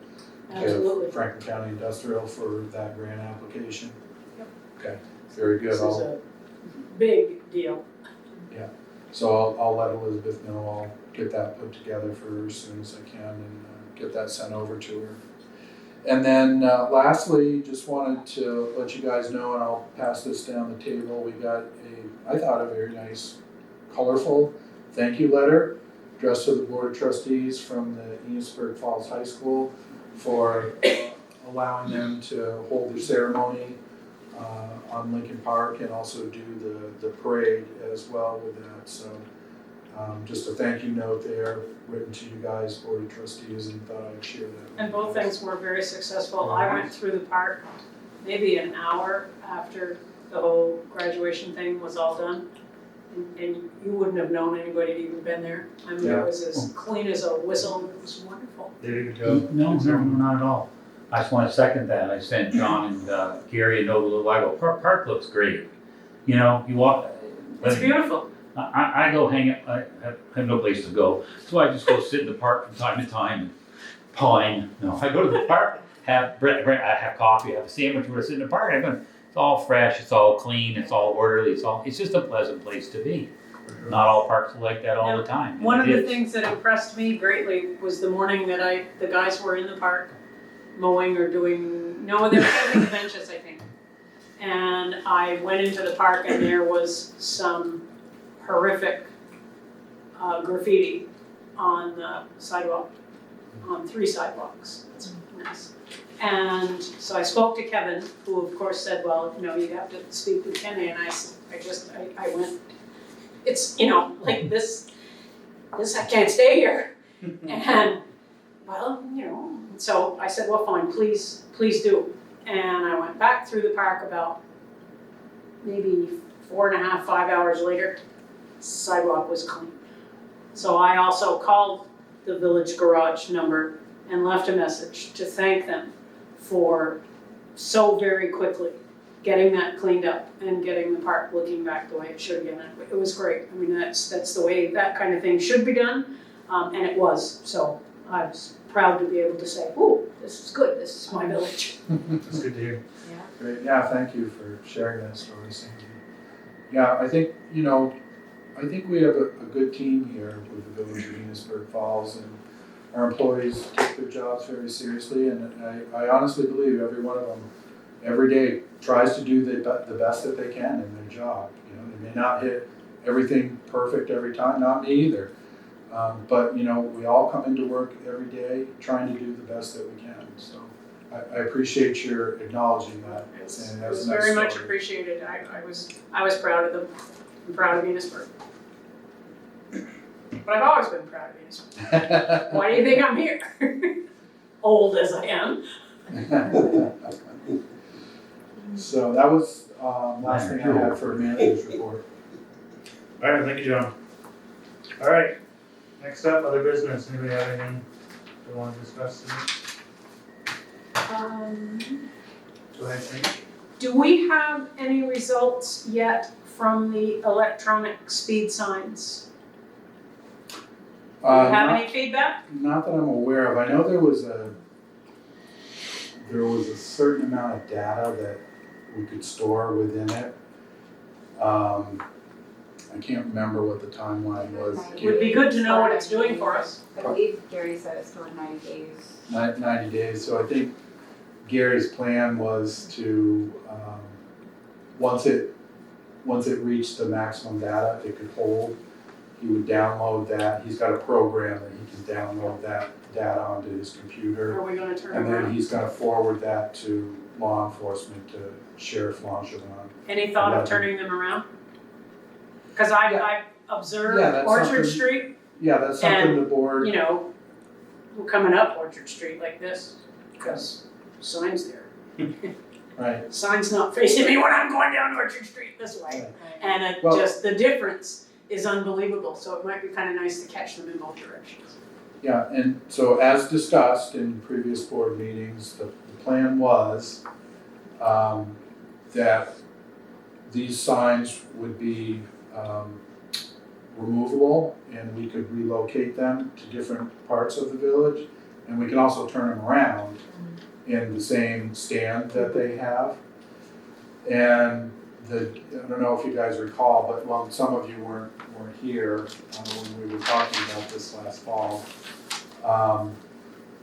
Absolutely. to Franklin County Industrial for that grant application? Yep. Okay, very good. This is a big deal. So I'll let Elizabeth know. I'll get that put together for her as soon as I can and get that sent over to her. And then lastly, just wanted to let you guys know, and I'll pass this down the table, we got I thought a very nice, colorful thank you letter addressed to the Board of Trustees from the Enosburg Falls High School for allowing them to hold their ceremony on Lincoln Park and also do the parade as well with that. So just a thank you note there written to you guys, Board of Trustees, and thought I'd share that. And both things were very successful. I went through the park maybe an hour after the whole graduation thing was all done. And you wouldn't have known anybody had even been there. I mean, it was as clean as a whistle. It was wonderful. No, not at all. I just want to second that. I sent John and Gary a note a little while ago. Park looks great. You know, you walk. It's beautiful. I go hang out, I have no place to go, so I just go sit in the park from time to time and pine. No, I go to the park, have I have coffee, have a sandwich, where I sit in the park. It's all fresh, it's all clean, it's all orderly, it's just a pleasant place to be. Not all parks are like that all the time. and One of it the is. things that impressed me greatly was the morning that the guys were in the park mowing or doing, no, they were cutting the benches, I think. And I went into the park and there was some horrific graffiti on the sidewalk, on 3 sidewalks. It's a mess. And so I spoke to Kevin, who of course said, well, you know, you have to speak with Kenny, and I went, it's, you know, like this, I can't stay here. And, well, you know, so I said, well, fine, please do. And I went back through the park about maybe 4.5, 5 hours later, sidewalk was clean. So I also called the village garage number and left a message to thank them for so very quickly getting that cleaned up and getting the park looking back the way it should again. It was great. I mean, that's the way that kind of thing should be done, and it was. So I was proud to be able to say, "Ooh, this is good. This is my village." It's good to hear. Great, yeah, thank you for sharing that story, Sandy. Yeah, I think, you know, I think we have a good team here with the Village of Enosburg Falls, and our employees take their jobs very seriously, and I honestly believe every one of them, every day, tries to do the best that they can in their job. You know, they may not hit everything perfect every time, not me either. But, you know, we all come into work every day trying to do the best that we can, so I appreciate your acknowledging that. It was, And it that was a nice very much story. appreciated. I was proud of them. I'm proud of Enosburg. But I've always been proud of Enosburg. Why do you think I'm here? Old as I am. So that was last thing I had for manager's report. All right, thank you, John. All right, next up, other business. Anybody have anything they want to discuss today? Go ahead, Shane. Do we have any results yet from the electronic speed signs? Do you have any feedback? Not that I'm aware of. I know there was a certain amount of data that we could store within it. I can't remember what the timeline was. It would be good to know what it's doing for us. I believe Gary said it's stored 90 days. 90 days, so I think Gary's plan was to, once it reached the maximum data it could hold, he would download that. He's got a program that he can download that data onto his computer. Are we gonna turn And it then around? he's gonna forward that to law enforcement, to Sheriff Lonchevon. Any thought of turning them around? Cause I've observed Yeah, that's Orchard something- Street, Yeah, that's something the board, you know, we're coming up Orchard Street like this, because signs there. right, Sign's not facing me when I'm going down Orchard Street this way. And it Well- just, the difference is unbelievable, so it might be kinda nice to catch them in both directions. yeah, and so as discussed in previous board meetings, the plan was, that these signs would be, removable, and we could relocate them to different parts of the village, and we can also turn them around in the same stand that they have. And I don't know if you guys recall, but well, some of you weren't here when we were talking about this last fall.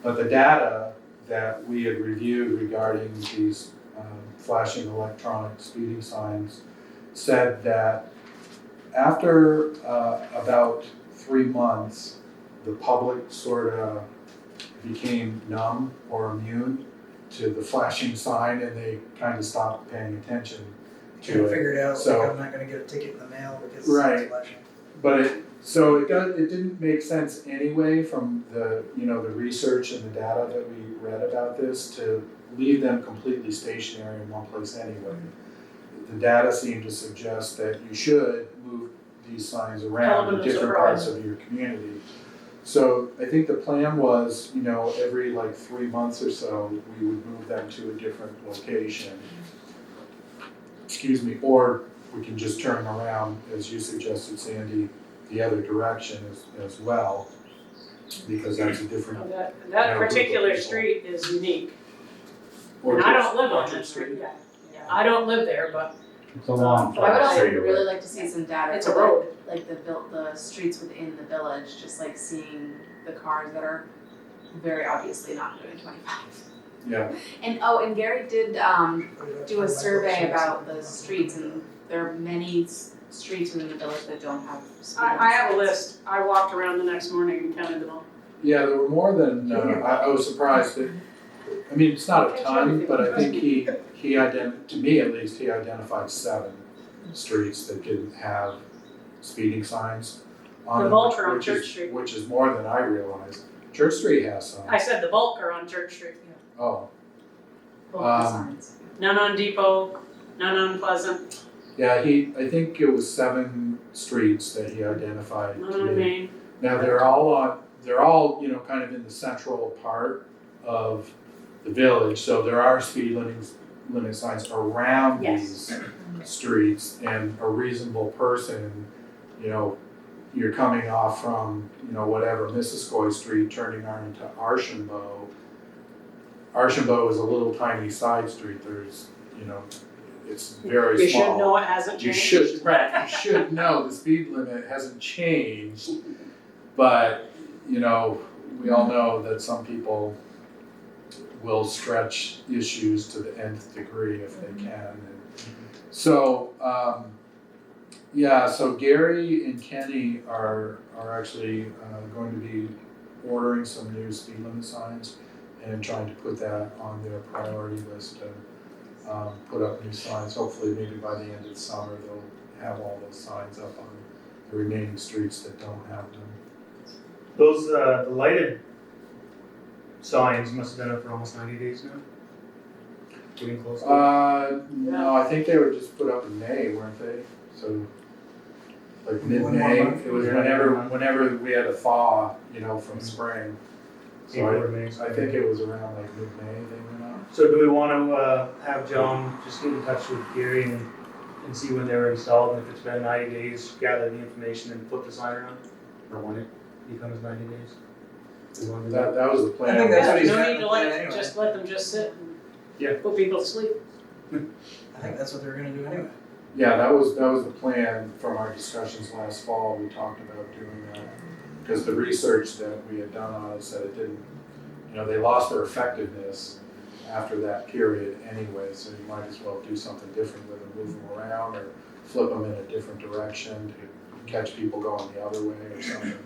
But the data that we had reviewed regarding these flashing electronic speeding signs said that after about 3 months, the public sort of became numb or immune to the flashing sign, and they kind of stopped paying attention Trying to to it. figure it out, So- like I'm not gonna get a ticket in the mail because Right. it's flashing. But it didn't make sense anyway from the, you know, the research and the data that we read about this to leave them completely stationary in one place anyway. The data seemed to suggest that you should move these signs around in Element of different surprise. parts of your community. So I think the plan was, you know, every like 3 months or so, we would move them to a different location. Excuse me, or we can just turn them around, as you suggested, Sandy, the other direction as well, because that's a different. That Yeah, particular people. street is unique. And I don't live on that street. I don't live there, but It's a long But I would also straight really away. like to see some data. It's for a road. Like the streets within the village, just like seeing the cars that are very obviously not doing 25. Yeah, And Gary did do a survey about the streets, and there are many streets within the village that don't have speed limits. I have a list. I walked around the next morning and counted them all. yeah, there were more than, I was surprised that, I mean, it's not a ton, but I think to me at least, he identified 7 streets that didn't have speeding signs on The them. bulk are on which Church is- Street. Which is more than I realized. Church Street has some. I said the bulk are on Church Street. Oh, Both the signs. None on Depot, none on Pleasant, yeah, I think it was 7 streets that he identified none to on me. Main. Now, they're all, you know, kind of in the central part of the village, so there are speed limit signs around Yes. these streets, and a reasonable person, you know, you're coming off from, you know, whatever, Missisquoi Street, turning on into Archambault. Archambault is a little tiny side street, there's, you know, it's very You small. should know it hasn't You changed. should, right, you should know the speed limit hasn't changed, but, you know, we all know that some people will stretch issues to the nth degree if they can. And so, yeah, so Gary and Kenny are actually going to be ordering some new speed limit signs and trying to put that on their priority list to put up new signs. Hopefully, maybe by the end of the summer, they'll have all those signs up on the remaining streets that don't have them. Those, the lighted signs must have been up for almost 90 days now. Getting close to No, I think they were just put up in May, weren't they? So, like One more mid-May, month? it was Yeah. whenever we had a thaw, you know, from spring. So I think it was around like mid-May they went up. So do we want to have John just get in touch with Gary and see when they were installed, and if it's been 90 days, gather the information and put the sign around? Or when it becomes 90 days? Do we want to do that? That was the plan. I think that's what he's No got need in to the plan let, anyway. just let them just sit and Yeah. put people to sleep. I think that's what they're gonna do anyway. Yeah, that was the plan from our discussions last fall. We talked about doing that. Because the research that we had done on it said it didn't, you know, they lost their effectiveness after that period anyway, so you might as well do something different with them, move them around or flip them in a different direction to catch people going the other way or something.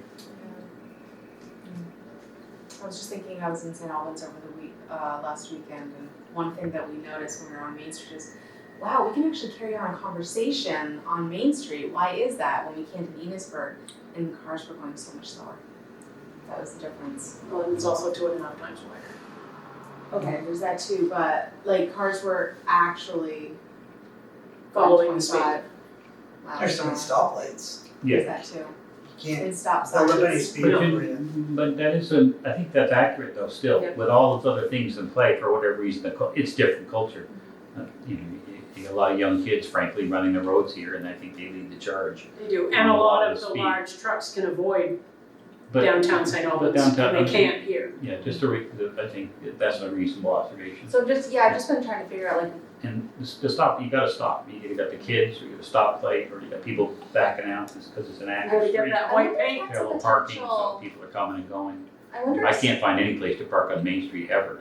I was just thinking, I was in St. Albans over the week, last weekend, and one thing that we noticed when we were on Main Street is, wow, we can actually carry on a conversation on Main Street. Why is that when we can't in Enosburg and the cars were going so much slower? That was the difference. Well, and it's also 2.5 times wider. Okay, there's that too, but like cars were actually Following the speed. 25 miles There's so an many hour. stoplights. There's that too. You can't And stop build up any signs. speed But over you. But that is, I think that's accurate though, still, Yeah. with all those other things in play, for whatever reason, it's different culture. You know, you got a lot of young kids frankly running the roads here, and I think they lead the charge. They do, and a lot of the large trucks can avoid But- downtown St. but Albans, downtown, and they can't here. Yeah, just I think that's a reasonable observation. So just, yeah, I've just been trying to figure out like, And to stop, you gotta stop. You either got the kids, or you got a stoplight, or you got people backing out because it's an Gotta active get street. that white paint. Parallel parking, so people are coming and going. I wonder I if can't find any place to park on Main Street ever.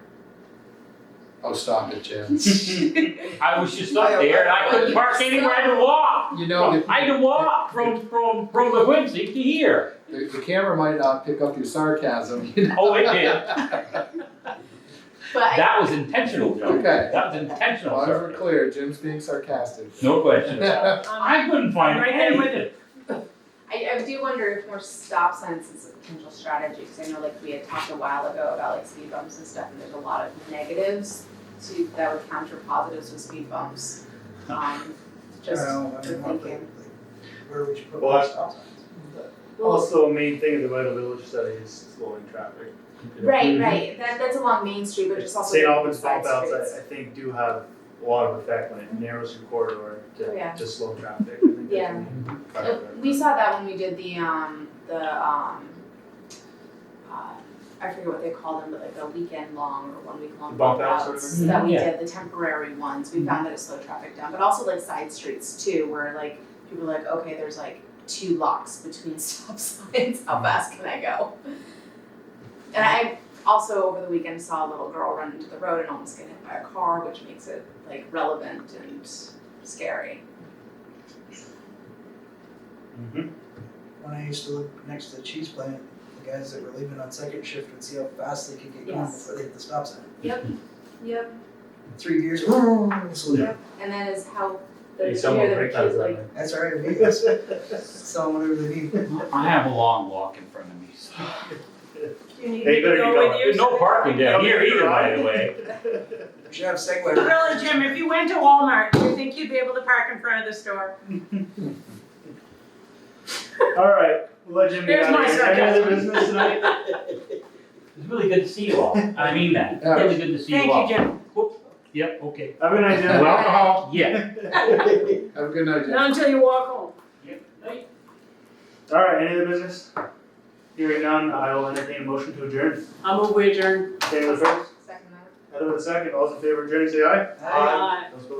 Oh, stop it, Jim. I was just up there and I couldn't park anywhere, I had to walk. You know, I had to walk from the Quincy to here. the camera might not pick up your sarcasm, you know? Oh, it did. but I, That was intentional, Joe. Okay. That was intentional, Well, sir. we're clear, Jim's being sarcastic. No question. I couldn't find Right there with anything. I do wonder if more stop signs is a potential strategy, because I know like we had talked a while ago about like speed bumps and stuff, and there's a lot of negatives that would counter positives with speed bumps. Just I don't know, for what, thinking. like, where we should put Well, more I- stop signs. Also, a main thing of the Vital Village study is slowing traffic. Right, that's along Main Street, but just also. St. Albans side bump outs, streets. I think, do have a lot of effect when it narrows your corridor Oh, yeah. to slow traffic. I think that's Yeah. a main factor. We saw that when we did the I forget what they call them, but like a weekend long or 1 week long Bump bump out sort of outs thing? that we Yeah. did, the temporary ones, we found that it slowed traffic down, but also like side streets too, where like people are like, okay, there's like 2 locks between stop signs, how fast can I go? And I also over the weekend saw a little girl run into the road and almost get hit by a car, which makes it like relevant and scary. Mm-hmm. When I used to live next to the cheese plant, the guys that were leaving on second shift would see how fast they could get going Yes. before they hit the stop sign. Yep. 3 gears, slow down. And then is how the Hey, someone year that break kids that like, down. That's all right, we guys sell them whatever they need. I have a long walk in front of me, so. You need Hey, me you to better go get with going. you? There's no parking down here either, by the way. We should have Segway. Really, Jim, if you went to Walmart, do you think you'd be able to park in front of the store? All right, we'll let Jim get There's out my of here. Any other sarcasm. business tonight? It's really good to see you all. I mean that. It's really good to see you all. Thank you, Jim. Yep, okay. Have a good night, Jim. Welcome home. Yeah. Have a good night, Jim. Not until you walk home. All right, any other business? Hearing none, I will entertain a motion to adjourn. I'll move we adjourn. Taylor first, second that. Heather with a second. All those in favor of adjourning, say aye. Aye. Those opposed,